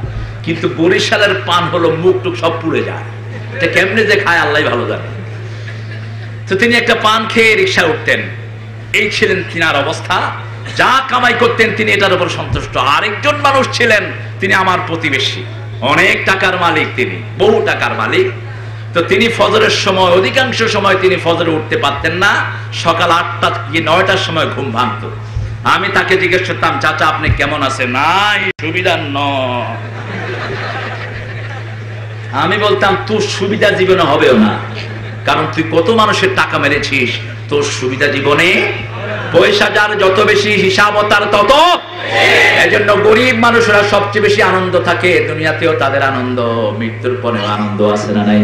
কিন্তু বরিশালের পান হলো মুখ টুক সব পুড়ে যায়, এটা কেমনে যে খায় আল্লাহ ভালো জানে। তো তিনি একটা পান খেয়ে রিকশা উঠতেন, এই ছিলেন তিনার অবস্থা। যা কামাই করতেন তিনি এটার উপর সন্তুষ্ট। আরেকজন মানুষ ছিলেন, তিনি আমার প্রতিবেশী, অনেক টাকার মালিক, তিনি বহু টাকার মালিক। তো তিনি ফজরের সময়, অধিকাংশ সময় তিনি ফজরে উঠতে পারতেন না, সকাল 8টা কি 9টার সময় ঘুম ভাঙত। আমি তাকে জিজ্ঞেস করতাম, চাচা আপনি কেমন আছেন? নাই সুবিধা নয়। আমি বলতাম, তোর সুবিধা জীবনে হবেও না, কারণ তুই কত মানুষের টাকা মেরেছিস, তোর সুবিধা জীবনে, পয়সা যার যত বেশি হিসাব তার তত। এজন্য গরিব মানুষরা সবচেয়ে বেশি আনন্দ থাকে, দুনিয়াতেও তাদের আনন্দ, মৃত্যুর পরে আনন্দ আছে না নাই?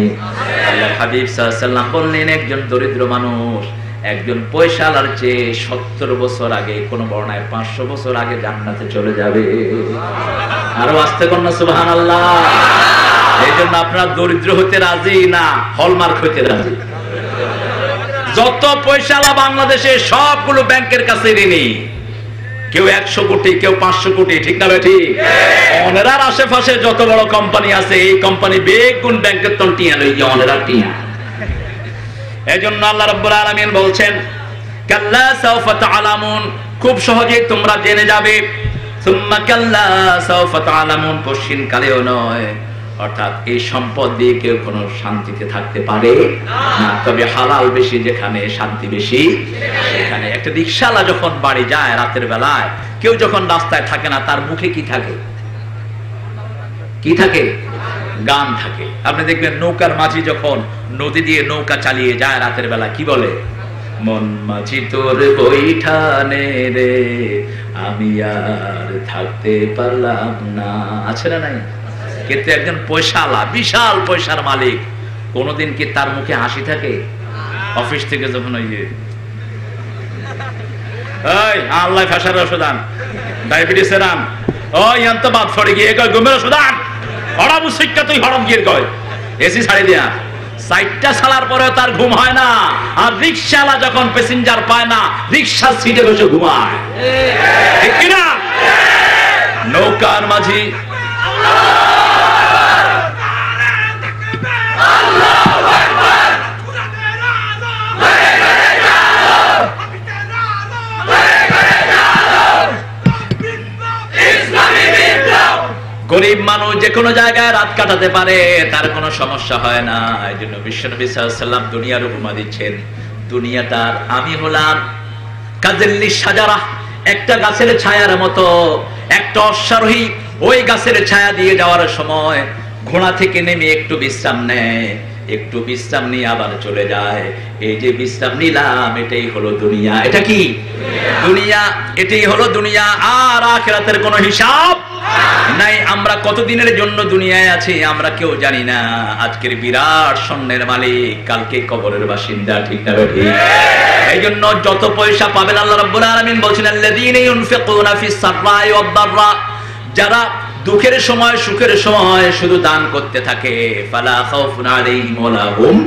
আল্লাহ হাবিব সাল্লাল্লাহু আলাইহি ওয়াসাল্লাম বললেন, একজন দরিদ্র মানুষ একজন পয়সাওয়ালার চেয়ে 70 বছর আগে, কোন বর্ণায় 500 বছর আগে জান্নাতে চলে যাবে। আরো আস্তে কন্যা সুবহানাল্লাহ। এই জন্য আপনারা দরিদ্র হতে রাজি না, হলমার্ক হতে রাজি। যত পয়সাওয়ালা বাংলাদেশে সবগুলো ব্যাংকের কাছে ঋণী, কেউ 100 কোটি, কেউ 500 কোটি, ঠিক না বেঠি? ওনার আশেপাশে যত বড় কোম্পানি আছে, এই কোম্পানি বেগুন ব্যাংকের তো টিয়া লই যে ওনারা টিয়া। এজন্য আল্লাহ রাব্বুল আলামিন বলছেন, কাল্লা সাওফা তাআলামুন, খুব সহজেই তোমরা জেনে যাবে। সুম্মা কাল্লা সাওফা তাআলামুন, পশ্চিম কালেও নয়, অর্থাৎ এই সম্পদ দিয়ে কেউ কোনো শান্তিতে থাকতে পারে না। তবে হালাল বেশি যেখানে শান্তি বেশি সেখানে। একটা রিকশাওয়ালা যখন বাড়ি যায় রাতের বেলায়, কেউ যখন রাস্তায় থাকে না, তার মুখে কি থাকে? কি থাকে? গান থাকে। আপনি দেখবেন নৌকার মাঝি যখন নদী দিয়ে নৌকা চালিয়ে যায় রাতের বেলা, কি বলে? মন মাঝি তোর বৈঠানে রে, আমি আর থাকতে পারলাম না। আছে না নাই? কিন্তু একজন পয়সাওয়ালা, বিশাল পয়সার মালিক, কোনদিন কি তার মুখে হাসি থাকে? অফিস থেকে যখন ওই যে আল্লাহ ফাঁসার ওষুধান, ডায়াবেটিসের আন, ওই অন্ত বাদ ফড়ে গিয়ে কয় ঘুমের ওষুধান, হড়াবু শিক্ষা তুই হড়ম গিয়ে কয় এসি ছাড়ি দেয়া। সাইটটা ছাড়ার পরে তার ঘুম হয় না। আর রিক্সাওয়ালা যখন প্যাসেঞ্জার পায় না, রিক্সার সিটে বসে ঘুমায়, ঠিক কিনা? নৌকার মাঝি গরিব মানুষ যে কোনো জায়গায় রাত কাটাতে পারে, তার কোনো সমস্যা হয় না। এই জন্য বিশ্বনবী সাল্লাল্লাহু আলাইহি ওয়াসাল্লাম দুনিয়ার উপমা দিচ্ছেন, দুনিয়াটার আমি হলাম কাজিল্লি সাজারা, একটা গাছের ছায়ার মতো। একটা অশ্বারোহী ওই গাছের ছায়া দিয়ে যাওয়ার সময় ঘোড়া থেকে নেমে একটু বিশ্রাম নেয়, একটু বিশ্রাম নিয়ে আবার চলে যায়। এই যে বিশ্রাম নিলাম, এটাই হলো দুনিয়া। এটা কি দুনিয়া? এটাই হলো দুনিয়া। আর আখিরাতের কোনো হিসাব নাই। আমরা কতদিনের জন্য দুনিয়ায় আছি আমরা কেউ জানি না। আজকের বিরাট স্বর্ণের মালিক, কালকে কবরের বাসিন্দা, ঠিক না ঠিক? এই জন্য যত পয়সা পাবেন, আল্লাহ রাব্বুল আলামিন বলছেন আল্লাযীনা ইউনফিকুনা ফিস সাররাই ওয়াদ দাররা, যারা দুঃখের সময় সুখের সময় শুধু দান করতে থাকে, ফালা খাউফুন আলাইহিম ওয়ালা হুম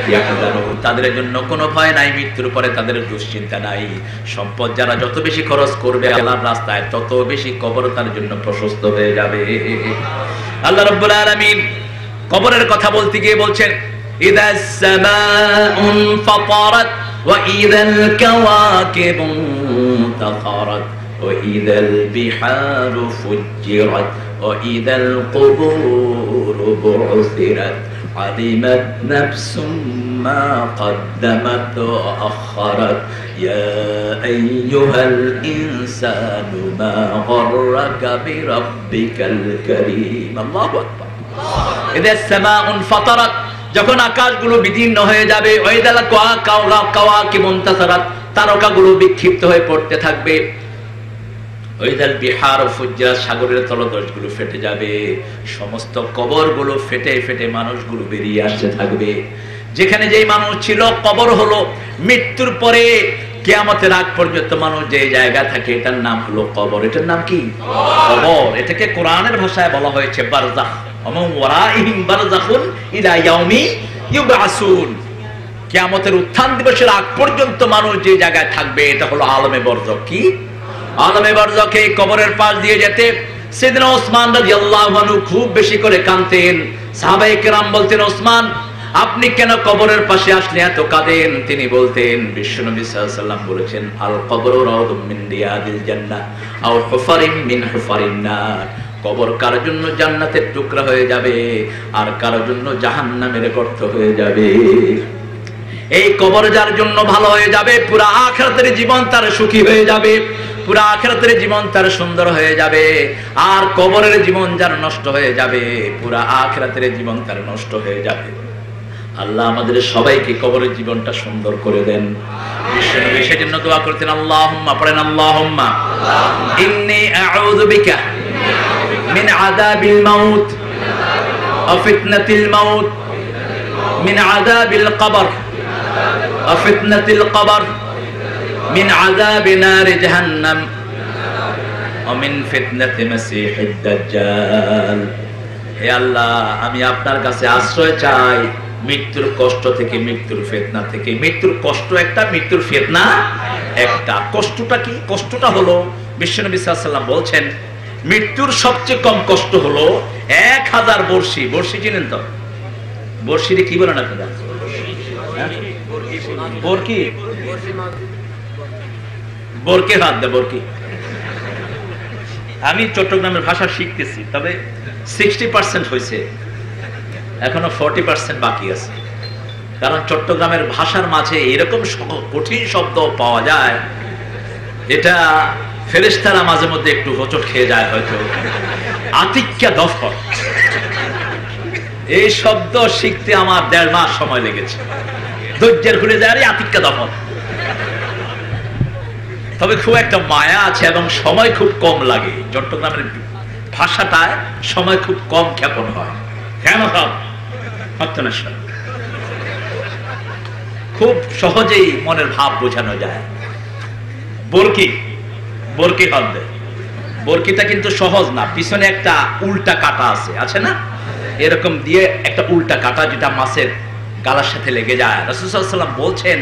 ইয়াহজানুন, তাদের জন্য কোনো ভয় নাই, মৃত্যুর পরে তাদের দুশ্চিন্তা নাই। সম্পদ যারা যত বেশি খরচ করবে আল্লাহর রাস্তায়, তত বেশি কবর তার জন্য প্রশস্ত হয়ে যাবে। আল্লাহ রাব্বুল আলামিন কবরের কথা বলতে গিয়ে বলছেন ইদাস সামাউন ফাতারাত ওয়া ইদাল কাওয়াকিবু তাখারাত وإذا البحار فجرت وإذا القبور بعثرت علمت نفس ما قدمت وأخرت يا أيها الإنسان ما غرك بربك الكريم الله أكبر إذا السماء انفطرت যখন আকাশগুলো বিদীর্ণ হয়ে যাবে, ওয়াইদাল কাওয়াকিবু ইনতাসারাত, তারকাগুলো বিক্ষিপ্ত হয়ে পড়তে থাকবে, ওয়াইদাল বিহারু ফুজ্জিরাত, সাগরের তলদেশগুলো ফেটে যাবে, সমস্ত কবরগুলো ফেটে ফেটে মানুষগুলো বেরিয়ে আসতে থাকবে। যেখানে যেই মানুষ ছিল কবর হলো। মৃত্যুর পরে কিয়ামতের আগ পর্যন্ত মানুষ যে জায়গা থাকে, এটার নাম হলো কবর। এটার নাম কি? কবর। এটাকে কোরআনের ভাষায় বলা হয়েছে বারজাখ, ওয়া ওয়ারাইহিম বারজাখুন ইলা ইয়াউমি ইউবআসুন। কিয়ামতের উত্থান দিবসের আগ পর্যন্ত মানুষ যে জায়গায় থাকবে, এটা হলো আলমে বরজখ। কি আলমে বরজখে কবরের পাশ দিয়ে যেতে সাইয়েদনা ওসমান রাদিয়াল্লাহু আনহু খুব বেশি করে কাঁদতেন। সাহাবায়ে কেরাম বলতেন, ওসমান আপনি কেন কবরের পাশে আসলে এত কাঁদেন? তিনি বলতেন, বিশ্বনবী সাল্লাল্লাহু আলাইহি ওয়াসাল্লাম বলেছেন, আল কবরু রাউদুম মিন রিয়াদিল জান্নাহ আও হুফারিম মিন হুফারিন নার। কবর কার জন্য জান্নাতের টুকরা হয়ে যাবে, আর কার জন্য জাহান্নামের গর্ত হয়ে যাবে। এই কবর যার জন্য ভালো হয়ে যাবে, পুরা আখিরাতের জীবন তার সুখী হয়ে যাবে, পুরা আখিরাতের জীবন তার সুন্দর হয়ে যাবে। আর কবরের জীবন যার নষ্ট হয়ে যাবে, পুরা আখিরাতের জীবন তার নষ্ট হয়ে যাবে। আল্লাহ আমাদের সবাইকে কবরের জীবনটা সুন্দর করে দেন। বিশ্বনবী সেজন্য দোয়া করতেন, আল্লাহুম্মা, পড়েন আল্লাহুম্মা ইন্নী আউযু বিকা মিন আযাবিল মাউত ওয়া ফিতনাতিল মাউত, মিন আযাবিল কবর ওয়া ফিতনাতিল কবর, মিন আযাবি নারি জাহান্নাম ওয়া মিন ফিতনাতি মাসীহিদ দাজ্জাল। হে আল্লাহ, আমি আপনার কাছে আশ্রয় চাই মৃত্যুর কষ্ট থেকে, মৃত্যুর ফিতনা থেকে। মৃত্যুর কষ্ট একটা, মৃত্যুর ফিতনা একটা। কষ্টটা কি? কষ্টটা হলো, বিশ্বনবী সাল্লাল্লাহু আলাইহি ওয়াসাল্লাম বলছেন, মৃত্যুর সবচেয়ে কম কষ্ট হলো 1000 বর্ষি। বর্ষি চিনেন তো? বর্ষিরে কি বলেন আপনারা? বরকি, বরকে হাত দে, বরকি। আমি চট্টগ্রামের ভাষা শিখতেছি, তবে 60% হয়েছে। এখনো 40% বাকি আছে। কারণ চট্টগ্রামের ভাষার মাঝে এরকম কঠিন শব্দ পাওয়া যায়, এটা ফেরেশতারা মাঝে মধ্যে একটু হোঁচট খেয়ে যায় হয়তো। আতিক্যা দফর, এই শব্দ শিখতে আমার 1.5 মাস সময় লেগেছে। ধৈর্যের ঘুরে যায়, আরে আতিক্যা দফর। তবে খুব একটা মায়া আছে এবং সময় খুব কম লাগে। চট্টগ্রামের ভাষাটায় সময় খুব কম ক্ষেপণ হয়। কেন সব খুব সহজেই মনের ভাব বোঝানো যায়। বরকি, বরকি হবে। বরকিটা কিন্তু সহজ না, পিছনে একটা উল্টা কাটা আছে না, এরকম দিয়ে একটা উল্টা কাটা যেটা মাছের গালার সাথে লেগে যায়। রাসূল সাল্লাল্লাহু আলাইহি ওয়াসাল্লাম বলছেন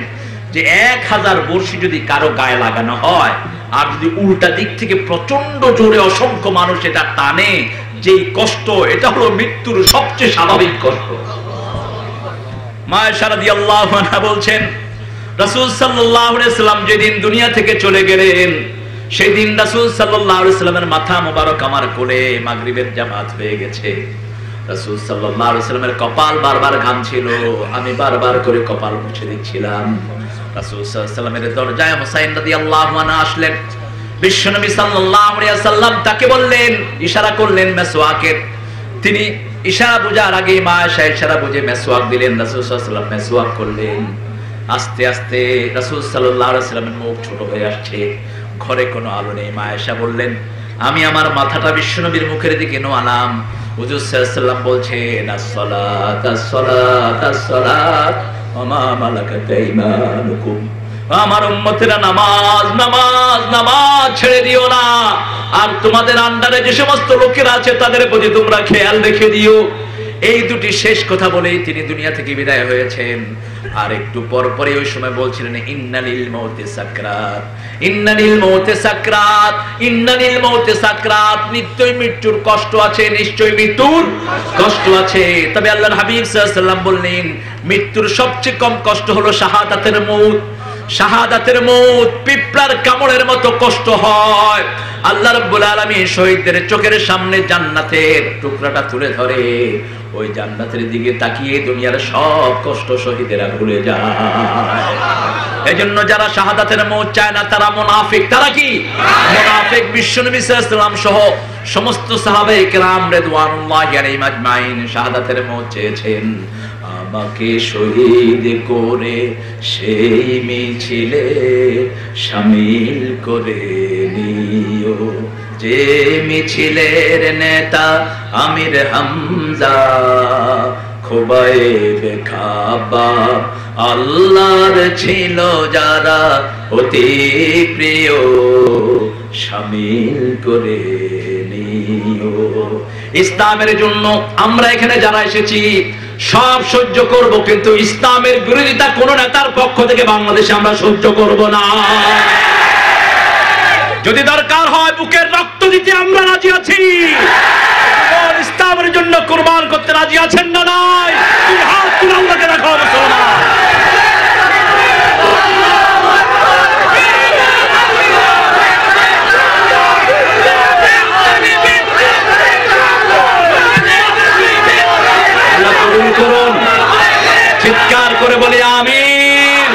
যে 1000 বর্ষি যদি কারো গায়ে লাগানো হয়, আর যদি উল্টা দিক থেকে প্রচন্ড জোরে অসংখ্য মানুষ এটা টানে, যেই কষ্ট, এটা হলো মৃত্যুর সবচেয়ে স্বাভাবিক কষ্ট। মা আয়েশা রাদিয়াল্লাহু আনহা বলছেন, রাসূল সাল্লাল্লাহু আলাইহি ওয়াসাল্লাম যেদিন দুনিয়া থেকে চলে গেলেন, সেদিন রাসূল সাল্লাল্লাহু আলাইহি ওয়াসাল্লামের মাথা মোবারক আমার কোলে, মাগরিবের জামাত হয়ে গেছে। রাসূল সাল্লাল্লাহু আলাইহি ওয়াসাল্লামের কপাল বারবার ঘামছিল, আমি বারবার করে কপাল মুছে দিচ্ছিলাম। রাসূল সাল্লাল্লাহু আলাইহি ওয়াসাল্লামের দরজায় হুসাইন রাদিয়াল্লাহু আনহু আসলেন। বিশ্বনবী সাল্লাল্লাহু আলাইহি ওয়াসাল্লাম তাকে বললেন, ইশারা করলেন মেসওয়াকের। তিনি ইশারা বোঝার আগে মা আয়েশা ইশারা বুঝে মেসওয়াক দিলেন। রাসূল সাল্লাল্লাহু আলাইহি ওয়াসাল্লাম মেসওয়াক করলেন। আস্তে আস্তে রাসূল সাল্লাল্লাহু আলাইহি ওয়াসাল্লামের মুখ ছোট হয়ে আসছে, ঘরে কোনো আলো নেই। মা আয়েশা বললেন, আমি আমার মাথাটা বিশ্বনবীর মুখের দিকে নোয়ালাম। হুজুর সাল্লাল্লাহু আলাইহি ওয়াসাল্লাম বলছেন, as-salat as-salat as-salat ওয়া মা মালাকাত আইমানুকুম। আমার উম্মতেরা নামাজ নামাজ নামাজ ছেড়ে দিও না, আর তোমাদের আন্ডারে যে সমস্ত লোকেরা আছে তাদের প্রতি তোমরা খেয়াল রেখে দিও। এই দুটি শেষ কথা বলেই তিনি দুনিয়া থেকে বিদায় হয়েছেন। আর একটু পর পরে ওই সময় বলছিলেন, ইন্নালিল মাউতি সাকরাত, ইন্নালিল মাউতি সাকরাত, ইন্নালিল মাউতি সাকরাত, নিশ্চয়ই মৃত্যুর কষ্ট আছে, নিশ্চয়ই মৃত্যুর কষ্ট আছে। তবে আল্লাহর হাবিব সাল্লাল্লাহু আলাইহি ওয়াসাল্লাম বললেন, মৃত্যুর সবচেয়ে কম কষ্ট হলো শাহাদাতের মউত। শাহাদাতের মউত পিঁপড়ার কামড়ের মতো কষ্ট হয়। আল্লাহ রাব্বুল আলামিন শহীদদের চোখের সামনে জান্নাতের টুকরাটা তুলে ধরে, ওই জান্নাতের দিকে তাকিয়ে দুনিয়ার সব কষ্ট শহীদেরা ভুলে যায়। এজন্য যারা শাহাদাতের মউত চায় না তারা মুনাফিক। তারা কি মুনাফিক? বিশ্বনবী সাল্লাল্লাহু আলাইহি ওয়াসাল্লাম সহ সমস্ত সাহাবায়ে কেরাম রিদওয়ানুল্লাহি আলাইহিম আজমাইন শাহাদাতের মউত চেয়েছেন। আমাকে শহীদ করে সেই মিছিলে শামিল করে নিও, যে মিছিলের নেতা আমির হামজা, খোবাইবে খাবাব আল্লাহর ছিল যারা অতি প্রিয়, শামিল করে নিও। ইসলামের জন্য আমরা এখানে যারা এসেছি সব সহ্য করব, কিন্তু ইসলামের বিরোধিতা কোন নেতার পক্ষ থেকে বাংলাদেশে আমরা সহ্য করব না। যদি দরকার হয় বুকের রক্ত দিতে আমরা রাজি আছি। ইসলামের জন্য কুরবান করতে রাজি আছেন না? নাই? তুই হাত তুলে আল্লাহকে রাখো মুসলমান। চিৎকার করে বলি আমিন।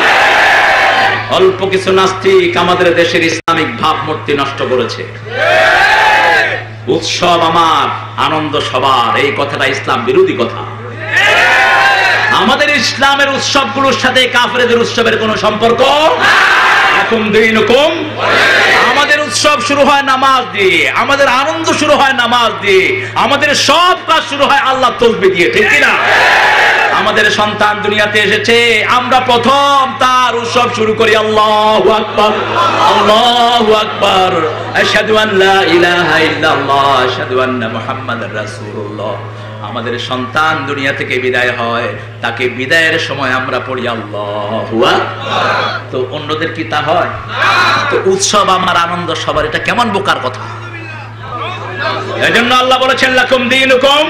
অল্প কিছু নাস্তিক আমাদের দেশের ইসলামিক ভাবমূর্তি নষ্ট করেছে। উৎসব আমার, আনন্দ সবার, এই কথাটা ইসলাম বিরোধী কথা। আমাদের ইসলামের উৎসবগুলোর সাথে কাফেরদের উৎসবের কোনো সম্পর্ক এখন দিনুকুম। আমাদের উৎসব শুরু হয় নামাজ দিয়ে, আমাদের আনন্দ শুরু হয় নামাজ দিয়ে, আমাদের সব কাজ শুরু হয় আল্লাহ তাসবিহ দিয়ে, ঠিক কি না? আমাদের সন্তান দুনিয়াতে এসেছে, আমরা প্রথম তার উৎসব শুরু করি আল্লাহু আকবার, আল্লাহু আকবার, আশহাদু আন লা ইলাহা ইল্লাল্লাহ, আশহাদু আন্না মুহাম্মাদার রাসূলুল্লাহ। আমাদের সন্তান দুনিয়া থেকে বিদায় হয়, তাকে বিদায়ের সময় আমরা পড়ি আল্লাহু আকবার। তো অন্যদের কি তা হয়? তো উৎসব আমার, আনন্দ সবার, এটা কেমন বোকার কথা। এজন্য আল্লাহ বলেছেন লাকুম দীনুকুম।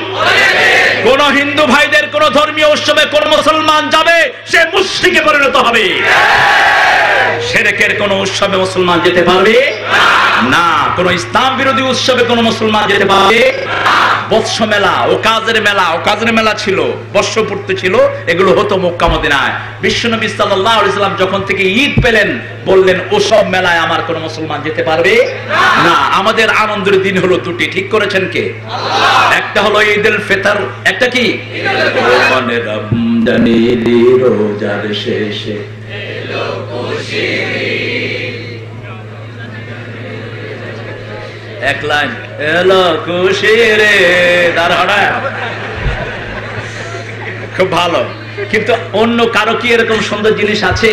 কোন হিন্দু ভাইদের কোন ধর্মীয় উৎসবে কোন মুসলমান যাবে সে মুশরিকে পরিণত হবে। শিরকের কোন উৎসবে মুসলমান যেতে পারবে না। কোন ইসলাম বিরোধী উৎসবে কোন মুসলমান যেতে পারবে না। বৎস মেলা, ওকাজের মেলা, ওকাজের মেলা ছিল, বর্ষপূর্তি ছিল, এগুলো হতো মক্কা মদিনায়। বিশ্বনবী সাল্লাল্লাহু আলাইহি সাল্লাম যখন থেকে ঈদ পেলেন বললেন ওসব মেলায় আমার কোন মুসলমান যেতে পারবে না। আমাদের আনন্দের দিন হলো দুটি, ঠিক করেছেন কে? একটা হলো ঈদুল ফিতর, একটা কি মানে রমজানি রোজার শেষে এলো খুশি। এক লাইন এলো খুশি রে দাঁড়া, খুব ভালো। কিন্তু অন্য কারো কি এরকম সুন্দর জিনিস আছে?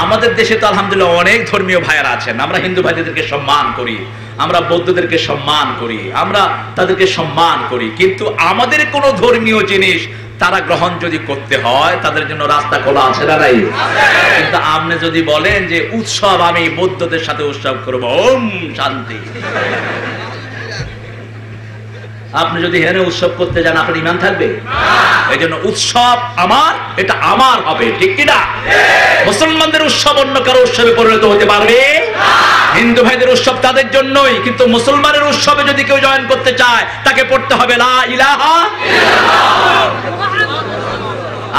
আমাদের দেশে তো আলহামদুলিল্লাহ অনেক ধর্মীয় ভাইয়ারা আছেন। আমরা হিন্দু ভাইদেরকে সম্মান করি, আমরা বৌদ্ধদেরকে সম্মান করি, আমরা তাদেরকে সম্মান করি, কিন্তু আমাদের কোন ধর্মীয় জিনিস তারা গ্রহণ যদি করতে হয় তাদের জন্য রাস্তা খোলা আছে না নাই? কিন্তু আপনি যদি বলেন যে উৎসব আমি বৌদ্ধদের সাথে উৎসব করবো, ওম শান্তি, আপনি যদি হেনে উৎসব করতে যান আপনার ঈমান থাকবে? এই জন্য উৎসব আমার, এটা আমার হবে, ঠিক কিনা? মুসলমানদের উৎসব অন্য কারো উৎসবে পরিণত হতে পারবে? হিন্দু ভাইদের উৎসব তাদের জন্যই, কিন্তু মুসলমানের উৎসবে যদি কেউ জয়েন করতে চায় তাকে পড়তে হবে লা ইলাহা ইল্লাল্লাহ।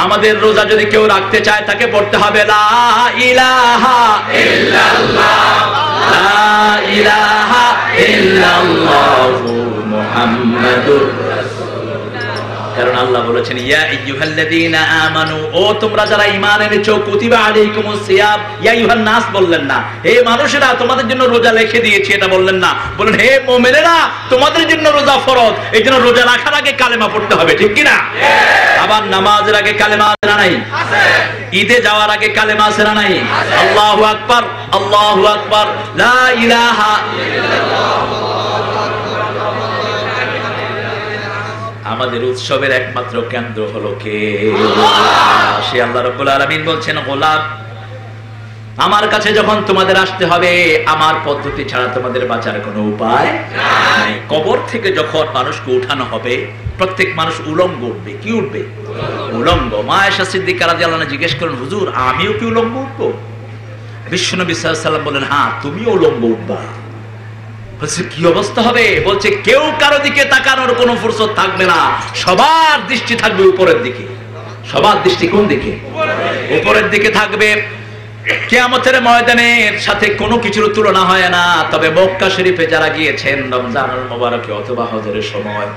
আমাদের রোজা যদি কেউ রাখতে চায় তাকে পড়তে হবে লা ইলাহা ইল্লাল্লাহ, লা ইলাহা ইল্লাল্লাহু মুহাম্মাদুর রাসূলুল্লাহ। কারণ আল্লাহ বলেছেন ইয়া আইয়ুহাল্লাযীনা আমানু, ও তোমরা যারা ঈমান এনেছো, কুতিবা আলাইকুমুস সিয়াম, ইয়া আইয়ুহান নাস বললেন না, হে মানুষেরা তোমাদের জন্য রোজা লিখে দিয়েছি, এটা বললেন না, বলেন হে মুমিনেরা তোমাদের জন্য রোজা ফরজ। এই জন্য রোজা রাখার আগে কালেমা পড়তে হবে, ঠিক কি না? আবার নামাজের আগে কালেমা আছে না নাই? ঈদে যাওয়ার আগে কালেমা আছে না নাই? আল্লাহু আকবার, আল্লাহু আকবার, লা ইলাহা ইল্লাল্লাহ। আমাদের উৎসবের একমাত্র কেন্দ্র হলো কে? সে আল্লাহ রাব্বুল আলামিন বলছেন গোলাম আমার কাছে যখন তোমাদের আসতে হবে আমার পদ্ধতি ছাড়া তোমাদের বাঁচার কোনো উপায় নাই। কবর থেকে যখন মানুষকে উঠানো হবে প্রত্যেক মানুষ উলঙ্গ উঠবে। কি উঠবে? উলঙ্গ। মা আয়েশা সিদ্দিকা রাদিয়াল্লাহু আনহা জিজ্ঞেস করেন হুজুর আমিও কি উলঙ্গ উঠবো? বিশ্বনবী সাল্লাল্লাহু আলাইহি ওয়াসাল্লাম বলেন হ্যাঁ তুমিও উলঙ্গ উঠবা। বলছে কি অবস্থা হবে? বলছে কেউ কারো দিকে তাকানোর কোনো ফুরসত থাকবে না, সবার দৃষ্টি থাকবে উপরের দিকে। সবার দৃষ্টি কোন দিকে? উপরের দিকে থাকবে। কিয়ামতের ময়দানের সাথে কোনো কিছুর তুলনা হয় না। তবে মক্কা শরীফে যারা গিয়েছেন রমজানুল মুবারকে অথবা হজের সময়,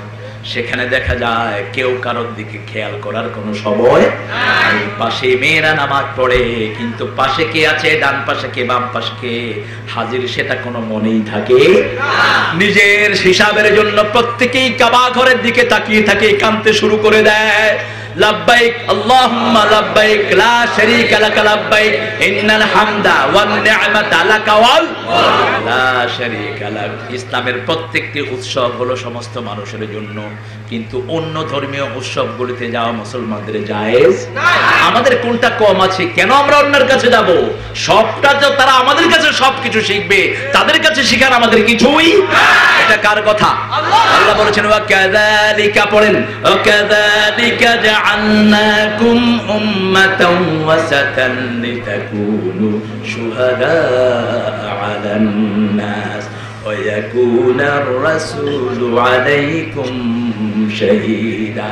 সেখানে দেখা যায় কেউ কারোর দিকে খেয়াল করার কোনো সময় নাই। পাশে মেয়েরা নামাজ পড়ে, কিন্তু পাশে কে আছে, ডান পাশে কে, বাম পাশে কে হাজির, সেটা কোনো মনেই থাকে নিজের হিসাবের জন্য প্রত্যেকেই কাবা ঘরের দিকে তাকিয়ে থাকে, কাঁদতে শুরু করে দেয় লাব্বাইক আল্লাহুম্মা লাব্বাইক লা শারীকা লাকা লাব্বাইক ইন্নাল হামদা ওয়ান নি'মাতা লাকা ওয়াল লা শারীকা লাক। ইসলামের প্রত্যেকটি উৎসব হলো সমস্ত মানুষের জন্য, কিন্তু অন্য ধর্মীয় উৎসবগুলিতে যাওয়া মুসলমানদের জায়েজ নাই। আমাদের কোনটা কম আছে? কেন আমরা অন্যের কাছে যাব? সবটা তো তারা আমাদের কাছে সবকিছু শিখবে, তাদের কাছে শিখার আমাদের কিছুই। এটা কার কথা? আল্লাহ বলেছেন ওয়া কাযালিকা, পড়েন ওয়া কাযালিকা জাআলনাকুম উম্মাতান ওয়াসাতান লিতাকুনু শুহাদা আলান নাস ওয়া ইয়াকুনার রাসূলু আলাইকুম শাহীদা।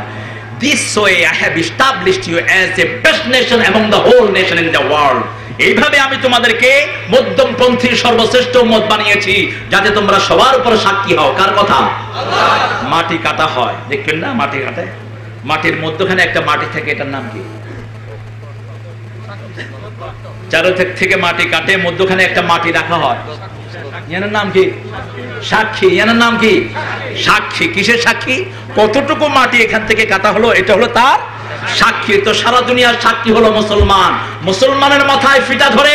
This way I have established you as the best nation among the whole nation in the world. এইভাবে আমি তোমাদেরকে মধ্যমপন্থী সর্বশ্রেষ্ঠ উম্মত বানিয়েছি যাতে তোমরা সবার উপর সাক্ষী হও। কার কথা? আল্লাহ। মাটি কাটা হয়, দেখবেন না মাটি কাটায়, মাটির মধ্যখানে একটা মাটি থাকে, এটার নাম কি? চারদিক থেকে মাটি কাটে, মধ্যখানে একটা মাটি রাখা হয়, এর নাম কি? সাক্ষী। এর নাম কি? সাক্ষী। কিসের সাক্ষী? কতটুকু মাটি এখান থেকে কাটা হলো, এটা হলো তার সাক্ষী। তো সারা দুনিয়ার সাক্ষী হলো মুসলমান। মুসলমানের মাথায় ফিতা ধরে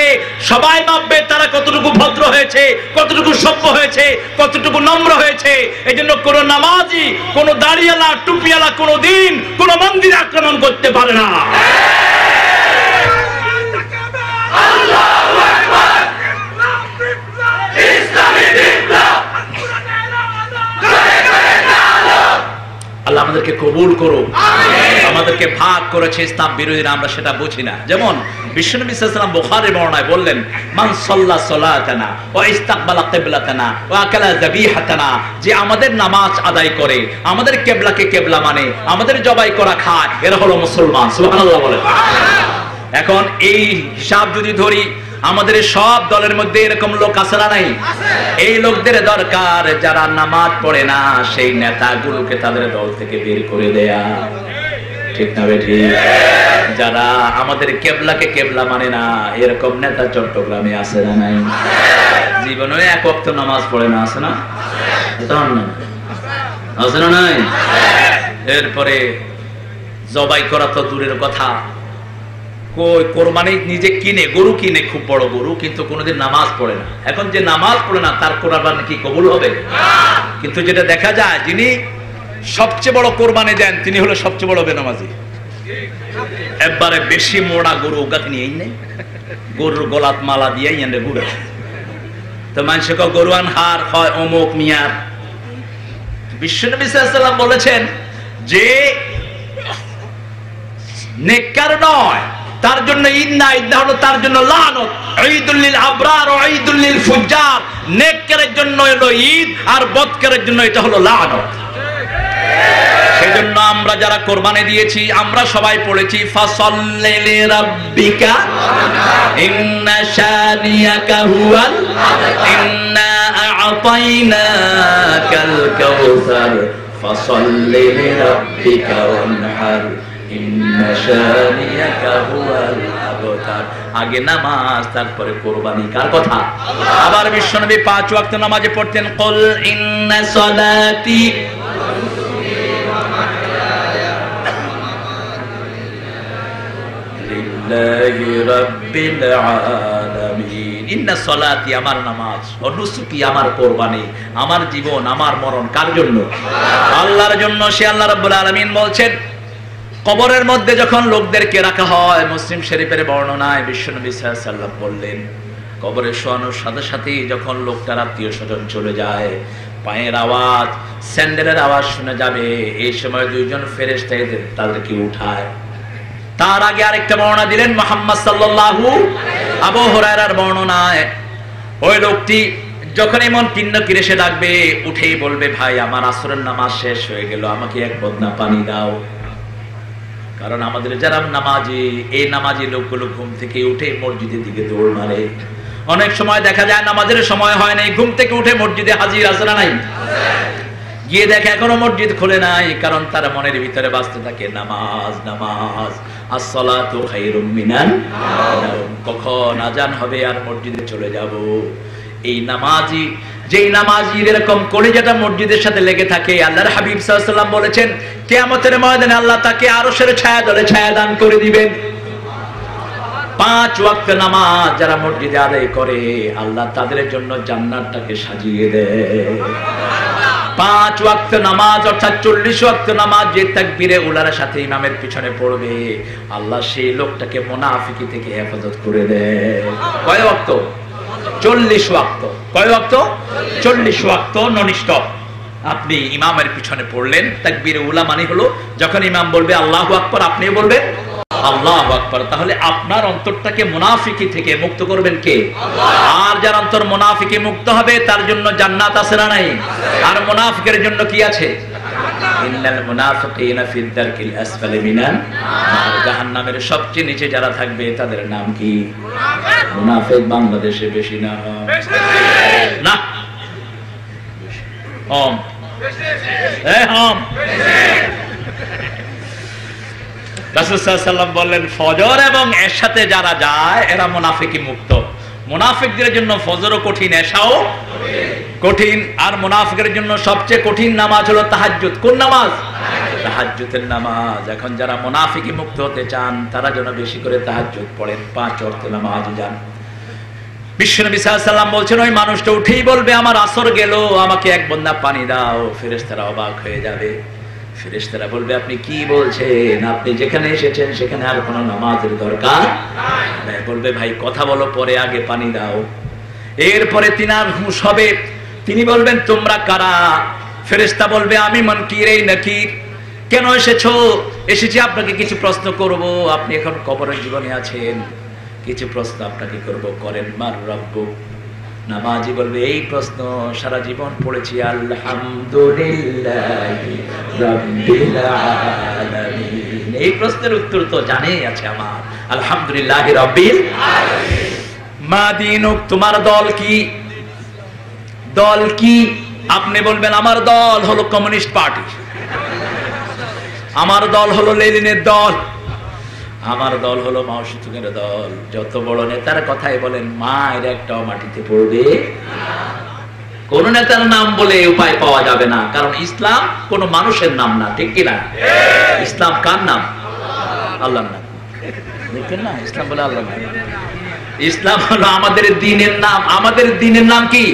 সবাই ভাববে তারা কতটুকু ভদ্র হয়েছে, কতটুকু সভ্য হয়েছে, কতটুকু নম্র হয়েছে। এই জন্য কোন নামাজি, কোন দাড়িওয়ালা, টুপিওয়ালা কোনো দিন কোন মন্দির আক্রমণ করতে পারে না। আল্লাহ আমাদেরকে কবুল করো, আমাদেরকে ভাগ করেছে ইসলাম বিরোধীরা, আমরা সেটা বুঝি না। যেমন বিশ্বনবী সাল্লাল্লাহু আলাইহি ওয়াসাল্লাম বুখারীর বর্ণনায় বললেন, মান সাল্লা সালাতানা ওয়া ইস্তাকবালা কিবলাতানা ওয়া আকালা যাবিহাতানা, যে আমাদের নামাজ আদায় করে, আমাদের কিবলাকে কিবলা মানে, আমাদের জবাই করা খায়, এরা হলো মুসলমান। সুবহানাল্লাহ বলেন। এখন এই হিসাব যদি ধরি, আমাদের সব দলের মধ্যে এরকম লোক আছে না নাই? এই লোকদের দরকার যারা নামাজ পড়ে না, সেই নেতাগুলোকে তাদের দল থেকে বের করে দেয়া, ঠিক না বেঠি? যারা আমাদের কেবলাকে কেবলা মানে না, এরকম নেতা চট্টগ্রামে আছে না নাই? জীবনে এক ওয়াক্ত নামাজ পড়ে না, আছে না? আছে না নাই? এরপরে জবাই করা তো দূরের কথা, কোরবানি নিজে কিনে, গরু কিনে, খুব বড় গরু, কিন্তু কোনোদিন নামাজ পড়ে না। এখন যে নামাজ পড়ে না তার কোরবানি কি কবুল হবে? কিন্তু যেটা দেখা যায়, যিনি সবচেয়ে বড় কোরবানি দেন তিনি হলো সবচেয়ে বড় বেনামাজি। একবারে বেশি মোড়া গরু ওগাকে নিয়েই নেই, গরুর গলাত মালা দিয়ে এনে ঘুরে। তো মানুষকে গরুয়ান হার হয় অমুক মিয়ার। বিশ্বনবী সাল্লাল্লাহু আলাইহি ওয়াসাল্লাম বলেছেন যে নেককার নয় তার জন্য ঈদ না, ঈদ হলো তার জন্য লানত। ঈদুল লিল আবরার ও ঈদুল লিল ফুজ্জার, নেককারের জন্য হলো ঈদ, আর বদকারের জন্য এটা হলো লানত। সেজন্য আমরা যারা কোরবানি দিয়েছি, আমরা সবাই পড়েছি ফাসাল্লি লিরাব্বিকা ইন্না শানিয়াকা হুয়াল, ইন্না আ'তাইনাকাল কাউসার ফাসাল্লি লিরাব্বিকা ওয়ানহার ইন্না শানিয়াকা হুয়াল আবতার। আগে নামাজ, তারপরে কোরবানি। কার কথা? আবার বিশ্বনবী 5 ওয়াক্ত নামাজে পড়তেন, কুল ইন্না সালাতি লিল্লাহি রাব্বিল আলামিন। ইন্না সালাতি, আমার নামাজ, ও নুসুকি, আমার কোরবানি, আমার জীবন, আমার মরণ কার জন্য? আল্লাহর জন্য। সে আল্লাহ রাব্বুল আলামিন বলছেন, কবরের মধ্যে যখন লোকদেরকে রাখা হয়, মুসলিম শরীফের বর্ণনায় বিশ্বনবী সাল্লাল্লাহু আলাইহি ওয়াসাল্লাম বললেন, কবরে শোয়ানোর সাথে সাথেই যখন লোকটার আত্মীয় স্বজন চলে যায়, পায়ের আওয়াজ, স্যান্ডেলের আওয়াজ শুনে যাবে, এই সময় দুইজন ফেরেশতা তাদেরকে উঠায়। তার আগে আরেকটা বর্ণনা দিলেন মুহাম্মদ সাল্লাল্লাহু, আবু হুরায়রার বর্ণনায়, ওই লোকটি যখন এমন কিন্ন কিরেসে ডাকবে, উঠেই বলবে, ভাই আমার আসরের নামাজ শেষ হয়ে গেল, আমাকে এক বদনা পানি দাও। কারণ আমাদের যারা নামাজি, এই নামাজি লোকগুলো ঘুম থেকে উঠে মসজিদের দিকে দৌড় মারে। অনেক সময় দেখা যায় নামাজের সময় হয় নাই, ঘুম থেকে উঠে মসজিদে হাজির আছে না নাই? গিয়ে দেখে এখনো মসজিদ খুলে নাই, কারণ তার মনের ভিতরে বাজতে থাকে নামাজ নামাজ, আসসালাতু খায়রুম মিনান নাওম, কখন আজান হবে আর মসজিদে চলে যাব। এই নামাজি, যেই নামাজির এরকম কলিজাটা মসজিদের সাথে লেগে থাকে, আল্লাহর হাবিব সাল্লাল্লাহু আলাইহি ওয়াসাল্লাম বলেছেন, কিয়ামতের ময়দানে আল্লাহ তাকে আরশের ছায়াতলে ছায়া দান করে দিবেন। 5 ওয়াক্ত নামাজ যারা মসজিদে আদায় করে, আল্লাহ তাদের জন্য জান্নাতটাকে সাজিয়ে দেয়। 5 ওয়াক্ত নামাজ অর্থাৎ 40 ওয়াক্ত নামাজ যে তাকবীরে উলার সাথে ইমামের পিছনে পড়বে, আল্লাহ সেই লোকটাকে মুনাফিকি থেকে হেফাজত করে দেয়। কয় ওয়াক্ত? 40 ওয়াক্ত। কয় ওয়াক্ত? 40 ওয়াক্ত ননস্টপ। আপনি ইমামের পিছনে পড়লেন, তাকবীরে উলা মানে হলো যখন ইমাম বলবে আল্লাহু আকবার, আপনি বলবেন আল্লাহু আকবার। তাহলে আপনার অন্তরটাকে মুনাফিকি থেকে মুক্ত করবেন কে? আল্লাহ। আর যার অন্তর মুনাফিকি মুক্ত হবে তার জন্য জান্নাত আছে না নাই? আর মুনাফিকের জন্য কি আছে? ইন্নাল মুনাফিকিনা ফিদ দারকিল আসফালি মিনান নার, জাহান্নামের সবচেয়ে নিচে যারা থাকবে তাদের নাম কি? মুনাফিক। বাংলাদেশে বেশি না? না, ওম ওম। রাসূল সাল্লাল্লাহু আলাইহি ওয়াসাল্লাম বললেন, ফজর এবং এশাতে যারা যায় এরা মুনাফিকি মুক্ত। মুনাফিকদের জন্য ফজরও কঠিন, এশাও কঠিন। আর মুনাফিকের জন্য সবচেয়ে কঠিন নামাজ হলো তাহাজ্জুদ। কোন নামাজ? তাহাজ্জুদের নামাজ। এখন যারা মুনাফিকি মুক্ত হতে চান তারা যেন বেশি করে তাহাজ্জুদ পড়েন, 5 ওয়াক্ত নামাজ যান। বিশ্বনবী সাল্লাল্লাহু আলাইহি ওয়াসাল্লাম বলছেন, ওই মানুষটা উঠেই বলবে আমার আসর গেল, আমাকে এক বন্দা পানি দাও। ফেরেশতারা অবাক হয়ে যাবে। ফেরেশতারা বলবে, আপনি কি বলছেন? আপনি যেখানে এসেছেন সেখানে আর কোনো নামাজের দরকার নাই। বলবে, ভাই কথা বলো, পরে আগে পানি দাও। এরপরে তিনার হুঁশ হবে, তিনি বলবেন তোমরা কারা? ফেরেশতা বলবে, আমি মুনকির, এই নাকির। কেন এসেছো? এসেছি আপনাকে কিছু প্রশ্ন করব। আপনি এখন কবরের জীবনে আছেন, কিছু প্রশ্ন আপনাকে করব, করেন। মার রব্বুক, নামাজি বলবে এই প্রশ্ন সারা জীবন পড়েছি, আলহামদুলিল্লাহি রাব্বিল আলামিন। এই প্রশ্নের উত্তর তো জানেই আছে আমার, আলহামদুলিল্লাহি রাব্বিল আলামিন। মা দীনুক, তোমার দল কি? দল কি? আপনি বলবেন আমার দল হলো কমিউনিস্ট পার্টি, আমার দল হলো লেনিনের দল, আমার দল হলো মাও সেতুংয়ের দল। যত বড় নেতার কথাই বলেন, মায়ের একটাও মাটিতে পড়বে। কোন নেতার নাম বলে উপায় পাওয়া যাবে না, কারণ ইসলাম কোন মানুষের নাম না, ঠিক কিনা? ইসলাম কার নাম? আল্লাহর নাম। দেখেন না, ইসলাম বলে আল্লাহর নাম। ইসলাম হলো আমাদের দ্বীনের নাম। আমাদের দ্বীনের নাম কি?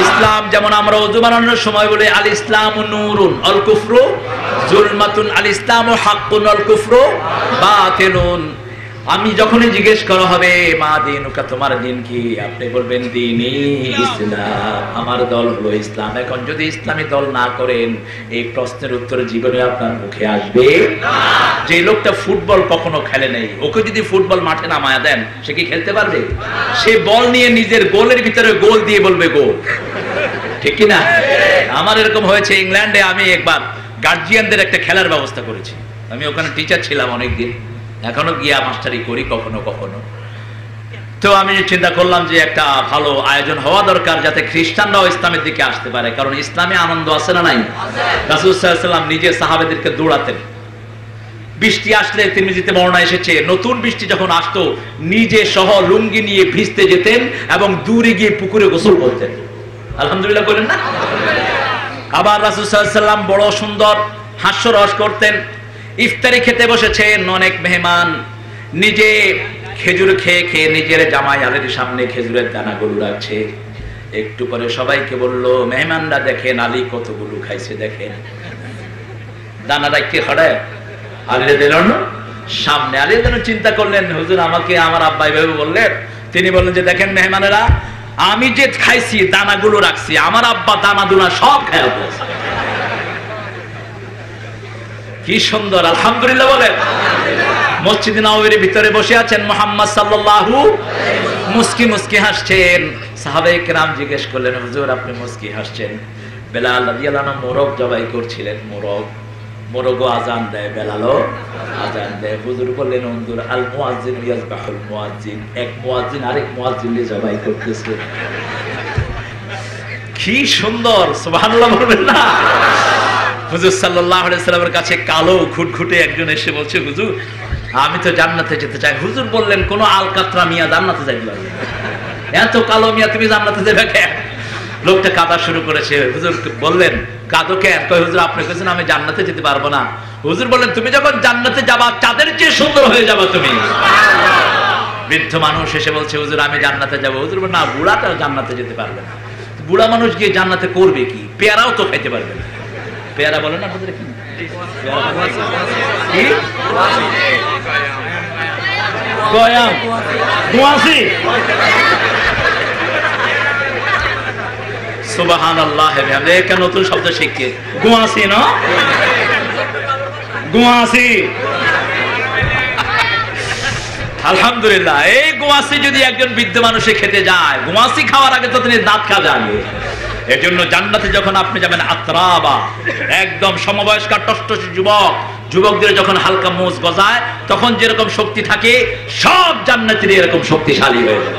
ইসলাম। যেমন আমরা ওযু বানানোর সময় বলি আল ইসলামু নূরুন আল কুফরু যুলমাতুন, আল ইসলামু হাক্কুন আল কুফরু বাতিলুন। আমি যখনই জিজ্ঞেস করা হবে মা দীনুকা, তোমার দিন কি? আপনি বলবেন দীনি ইসলাম, আমার দল হলো ইসলাম। এখন যদি ইসলামী দল না করেন, এই প্রশ্নের উত্তর জীবনে আপনার মুখে আসবে না। যে লোকটা ফুটবল কখনো খেলে নাই, ওকে যদি ফুটবল মাঠে নামায়া দেন, সে কি খেলতে পারবে? সে বল নিয়ে নিজের গোলের ভিতরে গোল দিয়ে বলবে গোল, ঠিক কি না? আমার এরকম হয়েছে ইংল্যান্ডে। আমি একবার গার্জিয়ানদের একটা খেলার ব্যবস্থা করেছি। আমি ওখানে টিচার ছিলাম অনেকদিন, এখনো গিয়া মাস্টারি করি কখনো কখনো। তো আমি চিন্তা করলাম যে একটা ভালো আয়োজন হওয়া দরকার, যাতে খ্রিস্টানরাও ইসলামের দিকে আসতে পারে, কারণ ইসলামে আনন্দ আছে না নাই? রাসূল সাল্লাল্লাহু আলাইহি ওয়াসাল্লাম নিজে সাহাবাদেরকে দৌড়াতেন। বৃষ্টি আসলে তিরমিজিতে বর্ণনা এসেছে, নতুন বৃষ্টি যখন আসতো নিজে সহ লুঙ্গি নিয়ে ভিজতে যেতেন এবং দূরে গিয়ে পুকুরে গোসল করতেন। আলহামদুলিল্লাহ বলেন না? আবার রাসূল সাল্লাল্লাহু আলাইহি ওয়াসাল্লাম বড় সুন্দর হাস্যরস করতেন। ইফতারি খেতে বসেছেন অনেক মেহমান, নিজে খেজুর খেয়ে খেয়ে নিজের জামাই আলীর সামনে খেজুরের দানাগুলো রাখছে। একটু পরে সবাইকে বলল, মেহমানরা দেখেন আলী কতগুলো খাইছে, দেখেন। দানা রাখতে হড়ে আলীরে দিল না সামনে। আলী যেন চিন্তা করলেন, হুজুর আমাকে আমার আব্বা এইভাবে বললেন। তিনি বললেন যে দেখেন মেহমানেরা, আমি যে খাইছি দানাগুলো রাখছি, আমার আব্বা দানা দুনা সব খায় ফেলেছে। কি সুন্দর, আলহামদুলিল্লাহ বলেন। মসজিদ নববীর ভিতরে বসে আছেন মুহাম্মদ সাল্লাল্লাহু আলাইহি ওয়াসাল্লাম, মুস্কি মুস্কি হাসছেন। সাহাবায়ে কেরাম জিজ্ঞেস করলেন, হুজুর আপনি মুস্কি হাসছেন? বেলাল রাদিয়াল্লাহু আনহু মোরগ জবাই করছিলেন। মোরগও আজান দেয়, বেলালও আজান দেয়। হুজুর বললেন, উনজুর আল মুয়াজ্জিন ইয়াজবাহুল মুয়াজ্জিন, এক মুয়াজ্জিন আরেক মুয়াজ্জিনকে জবাই করতেছে। কি সুন্দর, সুবহানাল্লাহ বলবেন না? হুজুর সাল্লাল্লাহু আলাইহি ওয়াসাল্লামের কাছে কালো ঘুটঘুটে একজন এসে বলছে, হুজুর আমি তো জান্নাতে যেতে চাই। হুজুর বললেন, কোন আলকাতরা মিয়া জান্নাতে যাইতে পারবে? এত কালো মিয়া তুমি জান্নাতে যাবে কেন? লোকটা কাঁদা শুরু করেছে। হুজুর বললেন, কাঁদো কেন? কই হুজুর আপনি কইছেন আমি জান্নাতে যেতে পারবো না। হুজুর বললেন, তুমি যখন জান্নাতে যাবা চাঁদের চেয়ে সুন্দর হয়ে যাবা তুমি। বৃদ্ধ মানুষ এসে বলছে, হুজুর আমি জান্নাতে যাবো। হুজুর বলেন, না বুড়াটা জান্নাতে যেতে পারবে না। বুড়া মানুষ গিয়ে জান্নাতে করবে কি? পেয়ারাও তো খাইতে পারবে না। পেয়ারা বলেন না আপনাদের কি? সুবহানাল্লাহ, একটা নতুন শব্দ শিখছে, গুয়াসি না? গুয়াসি। আলহামদুলিল্লাহ। এই গুয়াসি যদি একজন বৃদ্ধ মানুষে খেতে যায়, গুয়াসি খাওয়ার আগে তো তিনি দাঁত খাওয়া যাবে। এজন্য জান্নাতে যখন আপনি যাবেন, আত্রাবা একদম সমবয়স্ক টষ্টস যুবকদের যখন হালকা মোজ গজায়, তখন যেরকম শক্তি থাকে সব জান্নাতীরা এরকম শক্তিশালী হয়ে যায়।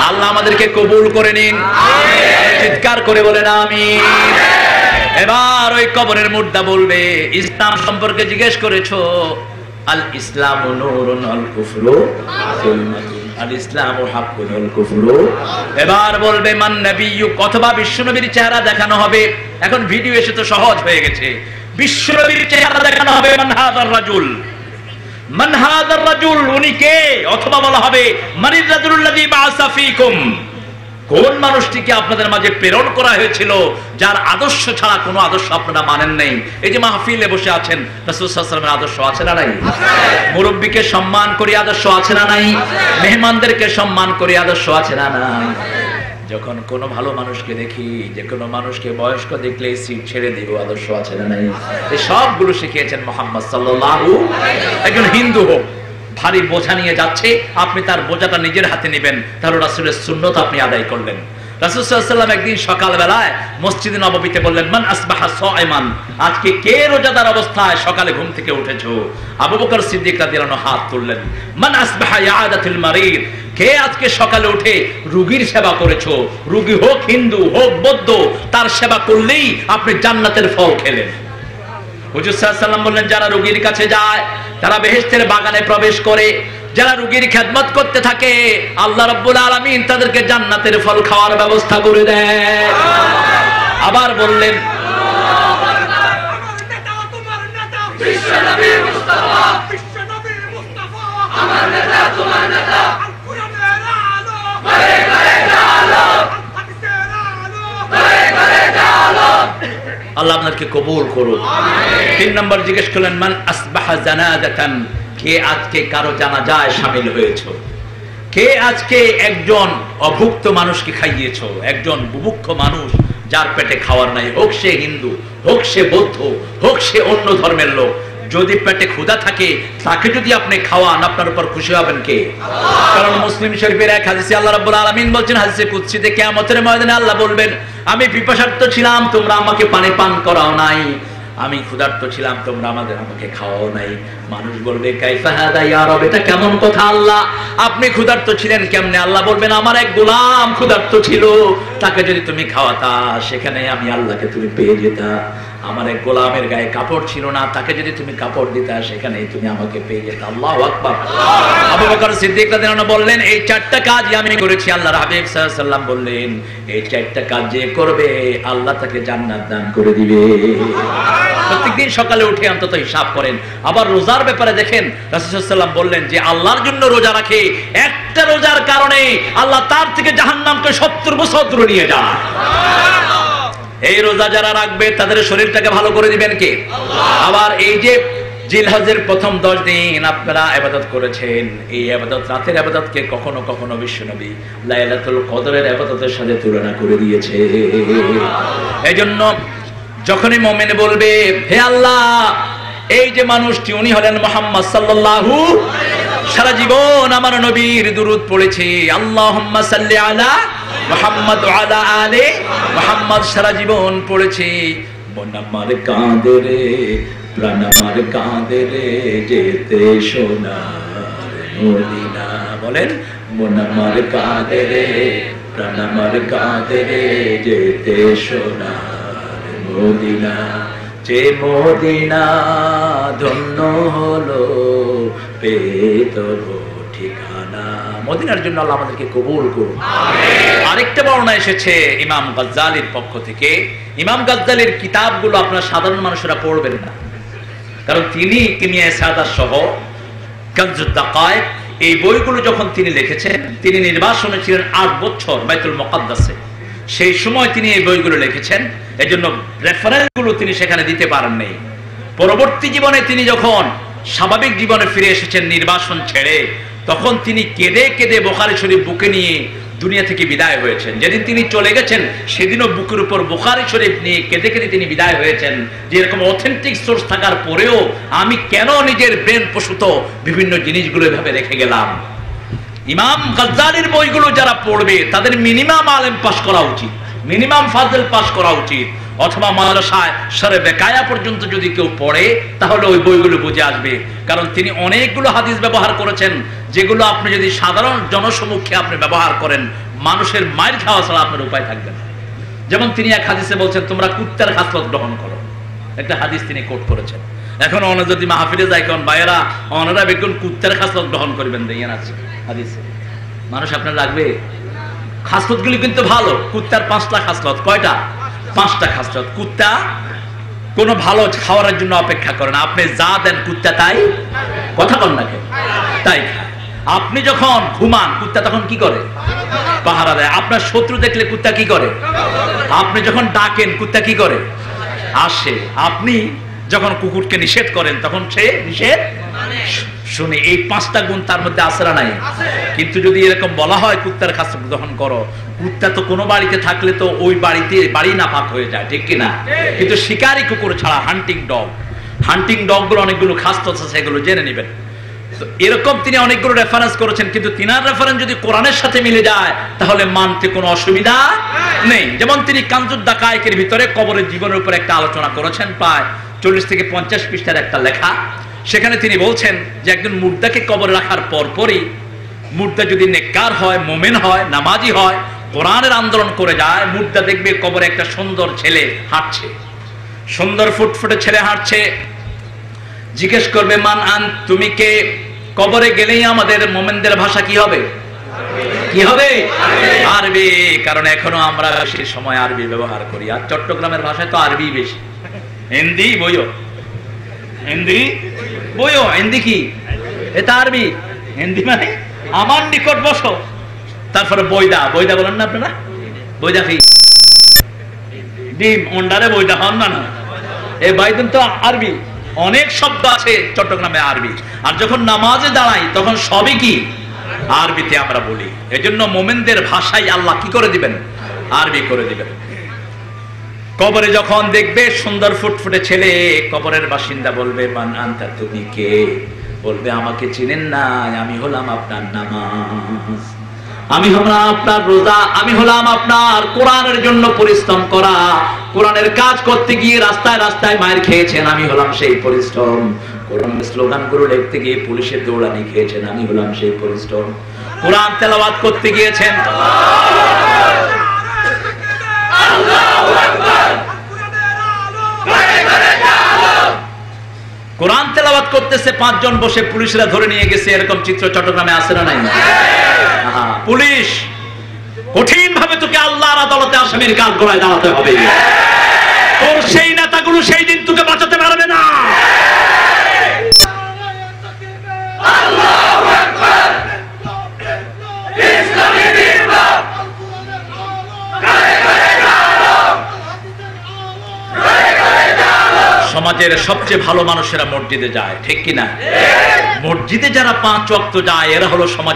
আল্লাহ আমাদেরকে কবুল করে নিন, চিৎকার করে বলেন আমিন। এবার ওই কবরের মুর্দা বলবে, ইসলাম সম্পর্কে জিজ্ঞেস করেছো, আল ইসলামু নূরুন আল কুফরু যুলমাতুন, আল ইসলামু হাক্কুন আল কুফরু। এবার বলবে মান নবিয়্যুক, অথবা বিশ্বনবীর চেহারা দেখানো হবে। এখন ভিডিও এসে তো সহজ হয়ে গেছে, বিশ্বনবীর চেহারা দেখানো হবে। মান হাযার রাজুল, মান হাযার রাজুল, উনি কে? অথবা বলা হবে মানির রাজুলুল্লাযী বাআসা ফীকুম, কোন মানুষটিকে আপনাদের মাঝে প্রেরণ করা হয়েছিল, যার আদর্শ ছাড়া কোনো আদর্শ আপনারা মানেন নাই। এই যে মাহফিলে বসে আছেন, রাসূল সাল্লাল্লাহু আলাইহি ওয়াসাল্লামের আদর্শ আছে না নাই? মুরব্বিকে সম্মান করি আদর্শ আছে না নাই? মেহমানদেরকে সম্মান করি আদর্শ আছে না নাই? যখন কোনো ভালো মানুষকে দেখি, যে কোনো মানুষকে বয়স্ক দেখলে সিট ছেড়ে দিব, আদর্শ আছে না নাই? এই সবগুলো শিখিয়েছেন মুহাম্মদ সাল্লাল্লাহু। একজন হিন্দু হোক, ভারী বোঝা নিয়ে যাচ্ছে, আপনি তার বোঝাটা নিজের হাতে নেবেন, তাহলে রাসূলের সুন্নাত আপনি আদায় করলেন। রাসূল সাল্লাল্লাহু আলাইহি ওয়াসাল্লাম একদিন সকালবেলায় মসজিদে নববীতে বললেন, মান আসবাহা সাইমান, আজকে কে রোজাদার অবস্থায় সকালে ঘুম থেকে উঠেছো? আবু বকর সিদ্দিক রাদিয়াল্লাহু আনহু হাত তুললেন। মান আসবাহা ইয়াদাতুল মারিদ, কে আজকে সকালে উঠে রোগীর সেবা করেছো? রোগী হোক হিন্দু হোক বৌদ্ধ, তার সেবা করলেই আপনি জান্নাতের ফল খেলেন। হুজুর সাল্লাল্লাহু আলাইহি ওয়াসাল্লাম বললেন, যারা রোগীর কাছে যায় তারা বেহেশতের বাগানে প্রবেশ করে, যারা রোগীর খেদমত করতে থাকে আল্লাহ রাব্বুল আলামিন তাদেরকে জান্নাতের ফল খাওয়ার ব্যবস্থা করে দেয়। আবার বললেন, বিশ্বনবী মুস্তাফা, বিশ্বনবী মুস্তাফা, আমার নেতা তোমার নেতা, কুরআনের আলো, ঘরে ঘরে আলো, হাদিসের আলো, ঘরে ঘরে আলো। আল্লাহ আপনাকে কবুল করুন। আমিন। 3 নম্বর জিজ্ঞেস করলেন, মান আসবাহা জানাজাতান, কে আজকে কারো জানাজায় শামিল হয়েছো? কে আজকে একজন অভুক্ত মানুষকে খাইয়েছো? একজন বুভুক্ষ মানুষ যার পেটে খাওয়ার নাই, হোক সে হিন্দু হোক সে বৌদ্ধ হোক সে অন্য ধর্মের লোক, যদি পেটে ক্ষুধা থাকে তাকে যদি আপনি খাওয়ান, আপনার উপর খুশি হবেন কে? কারণ মুসলিম শরীফের এক হাদিসে আল্লাহ রাব্বুল আলামিন বলছেন, হাদিসে কুদসিতে, কিয়ামতের ময়দানে আল্লাহ বলবেন, আমি পিপাসার্ত ছিলাম, তোমরা আমাকে পানি পান করাও নাই, আমি ক্ষুধার্ত ছিলাম, তোমরা আমাকে খাওয়াও নাই। মানুষ বলবে, কাইফা হাদা ইয়া রব, এটা কেমন কথা আল্লাহ, আপনি ক্ষুধার্ত ছিলেন কেমনে? আল্লাহ বলবেন, আমার এক গোলাম ক্ষুধার্ত ছিল, তাকে যদি তুমি খাওয়াতা সেখানে আমি আল্লাহকে তুমি পেয়ে যেতা। আমার এক গোলামের গায়ে কাপড় ছিল না, তাকে যদি তুমি কাপড় দিতা সেখানে তুমি আমাকে পেয়ে যেতা। আল্লাহু আকবার। আবু বকর সিদ্দিক রাদিয়াল্লাহু আনহু বললেন, এই 4টা কাজ আমি করেছি। আল্লাহর হাবিব সাল্লাল্লাহু আলাইহি ওয়াসাল্লাম বললেন, এই 4টা কাজ যে করবে আল্লাহ তাকে জান্নাত দান করে দিবে। প্রত্যেকদিন সকালে উঠে অন্তত হিসাব করেন। আবার রোজার ব্যাপারে দেখেন, রাসূল সাল্লাল্লাহু আলাইহি ওয়াসাল্লাম বললেন যে আল্লাহর জন্য রোজা রাখে, একটা রোজার কারণে আল্লাহ তার থেকে জাহান্নামকে 70 বছর দূরে নিয়ে যায়। এই রোজা যারা রাখবে তাদের শরীরটাকে ভালো করে দিবেন কে? আল্লাহ। আবার এই যে জিলহজের প্রথম 10 দিন আপনারা ইবাদত করেছেন, এই ইবাদত, রাতের ইবাদতকে কখনো কখনো বিশ্বনবী লাইলাতুল কদরের ইবাদতের সাথে তুলনা করে দিয়েছে। এইজন্য যখনই মুমিন বলবে, হে আল্লাহ, এই যে মানুষটি উনি হলেন মুহাম্মদ সাল্লাল্লাহু, সারা জীবন আমার নবীর দুরূদ পড়েছে, আল্লাহুম্মা সাল্লি আলা মুহাম্মদ ওয়া আলা আলি মুহাম্মদ, সারা জীবন পড়েছে, মন আমার কাঁদে রে, প্রাণ আমার কাঁদে রে, যেতে সোনার মদিনা। বলেন, মন আমার কাঁদে রে, প্রাণ আমার কাঁদে রে, যেতে সোনার মদিনা। যে মদিনা ধন্য হলো পেত ঠিকানা। মদিনার জন্য আল্লাহ আমাদেরকে কবুল করুন। আমিন। আরেকটা বর্ণনা এসেছে ইমাম গাজ্জালির পক্ষ থেকে। ইমাম গাজ্জালির কিতাবগুলো আপনারা সাধারণ মানুষেরা পড়বেন না, কারণ তিনি কিমিয়া সাদা সহ কানজুদ দাকায়েক এই বইগুলো যখন তিনি লিখেছেন, তিনি নির্বাসনে ছিলেন 8 বছর বাইতুল মুকাদ্দাসে। সেই সময় তিনি এই বইগুলো লিখেছেন, এজন্য রেফারেন্সগুলো তিনি সেখানে দিতে পারেন নাই। পরবর্তী জীবনে তিনি যখন স্বাভাবিক জীবনে ফিরে এসেছেন নির্বাসন ছেড়ে, তখন তিনি কেঁদে কেঁদে বুখারী শরীফ বুকে নিয়ে দুনিয়া থেকে বিদায় হয়েছেন। যেদিন তিনি চলে গেছেন সেদিনও বুকের উপর বুখারী শরীফ নিয়ে কেঁদে কেঁদে তিনি বিদায় হয়েছেন, যে এরকম অথেন্টিক সোর্স থাকার পরেও আমি কেন নিজের ব্রেন প্রসূত বিভিন্ন জিনিসগুলো এভাবে রেখে গেলাম। ইমাম গাজ্জালির বইগুলো যারা পড়বে তাদের মিনিমাম আলেম পাস করা উচিত, মিনিমাম ফাজল পাস করা উচিত, অথবা মাদ্রাসায় সরে বেকায়া পর্যন্ত যদি কেউ পড়ে তাহলে ওই বইগুলো বুঝে আসবে। কারণ তিনি অনেকগুলো হাদিস ব্যবহার করেছেন যেগুলো আপনি যদি সাধারণ জনসমক্ষে আপনি ব্যবহার করেন, মানুষের মাইর খাওয়া ছাড়া আপনার উপায় থাকবে না। যেমন তিনি এক হাদিসে বলছেন, তোমরা কুত্তার খাসলত গ্রহণ করো, একটা হাদিস তিনি কোট করেছেন। এখন অনেক যদি মাহফিলে যায়, কারণ ভাইয়েরা অনেরা বেগুন কুত্তার খাসলত গ্রহণ করবেন দেন আছে হাদিসে, মানুষ আপনার রাখবে? খাসলতগুলি কিন্তু ভালো। কুত্তার 5টা খাসলত। কয়টা? 5টা খাসলত। কুত্তা কোনো ভালো খাওয়ার জন্য অপেক্ষা করে না, আপনি যা দেন কুত্তা তাই, কথা বল না কেন, তাই খায়। আপনি যখন ঘুমান কুত্তা তখন কি করে? পাহারা দেয়। আপনার শত্রু দেখলে কুত্তা কি করে? আপনি যখন ডাকেন কুত্তা কি করে? আসে। আপনি যখন কুকুরকে নিষেধ করেন তখন সে নিষেধ শুনে। এই 5টা গুণ তার মধ্যে আসে না নাই? কিন্তু যদি এরকম বলা হয় কুত্তার খাসলত গ্রহণ করো, কুত্তা তো কোনো বাড়িতে থাকলে তো ওই বাড়ি নাপাক হয়ে যায়, ঠিক কিনা? কিন্তু শিকারি কুকুর ছাড়া হান্টিং ডগ গুলো অনেকগুলো খাস্ত আছে, সেগুলো জেনে নেবেন। তো এরকম তিনি অনেকগুলো রেফারেন্স করেছেন, কিন্তু তিনার রেফারেন্স যদি কোরআনের সাথে মিলে যায় তাহলে মানতে কোনো অসুবিধা নেই। যেমন তিনি কানজুদ দাকায়েকের ভিতরে কবরের জীবনের উপর একটা আলোচনা করেছেন, প্রায় 40 থেকে 50 পৃষ্ঠার একটা লেখা। সেখানে তিনি বলছেন যে একজন মুর্দাকে কবরে রাখার পরপরই মুর্দা যদি নেককার হয়, মুমিন হয়, নামাজি হয়, কোরআনের আন্দোলন করে যায়, মুর্দা দেখবে কবরে একটা সুন্দর ছেলে হাঁটছে, সুন্দর ফুটফুটে ছেলে হাঁটছে। জিজ্ঞেস করবে মান আন, তুমি কে? কবরে গেলেই আমাদের মোমেনদের ভাষা কি হবে? কি হবে? আরবি। কারণ এখনো আমরা সেই সময় আরবি ব্যবহার করি, আর চট্টগ্রামের ভাষায় তো আরবি বেশি। হিন্দি বইও, হিন্দি বইও, হিন্দি কি? এটা আরবি। হিন্দি মানে আমার নিকট বসো। তারপরে বৈদা, বৈদা বলেন না আপনারা? বৈদা কি? ডিম অন্ডারে বৈদা হন না? এই বাইদেন তো আরবি। অনেক শব্দ আছে চট্টগ্রামে আরবি, আর যখন নামাজে দাঁড়াই তখন সবই কি আরবিতে আমরা বলি। এজন্য মোমেনদের ভাষাই আল্লাহ কি করে দিবেন? আরবি করে দিবেন। কবরে যখন দেখবে সুন্দর ফুটফুটে ছেলে, কবরের বাসিন্দা বলবে মান আনতা, তুমি কে? বলবে আমাকে চিনেন না, আমি হলাম আপনার নামাজ, আমি হলাম আপনার রোজা, আমি হলাম আপনার কোরআনের জন্য পরিশ্রম করা। কোরআনের কাজ করতে গিয়ে রাস্তায় রাস্তায় মায়ের খেয়েছেন, আমি হলাম সেই পরিশ্রম। কোরআনের স্লোগানগুলো লিখতে গিয়ে পুলিশের দৌড়ানি খেয়েছেন, আমি হলাম সেই পরিশ্রম। কোরআন তেলাওয়াত করতে গিয়েছেন, কোরআন তেলাওয়াত করতেছে, 5 জন বসে পুলিশরা ধরে নিয়ে গেছে। এরকম চিত্র চট্টগ্রামে আছে না নাই? পুলিশ কঠিন ভাবে তোকে আল্লাহর আদালতে আসামির কাজ গড়ায় দাঁড়াতে হবে। তোর সেই নেতাগুলো সেই দিন তোকে বাঁচাতে পারবে না। সমাজের সবচেয়ে ভালো মানুষেরা মসজিদে যায়, ঠিক কিনা? মসজিদে যারা 5 ওয়াক্ত যায় এরা হলো সমাজ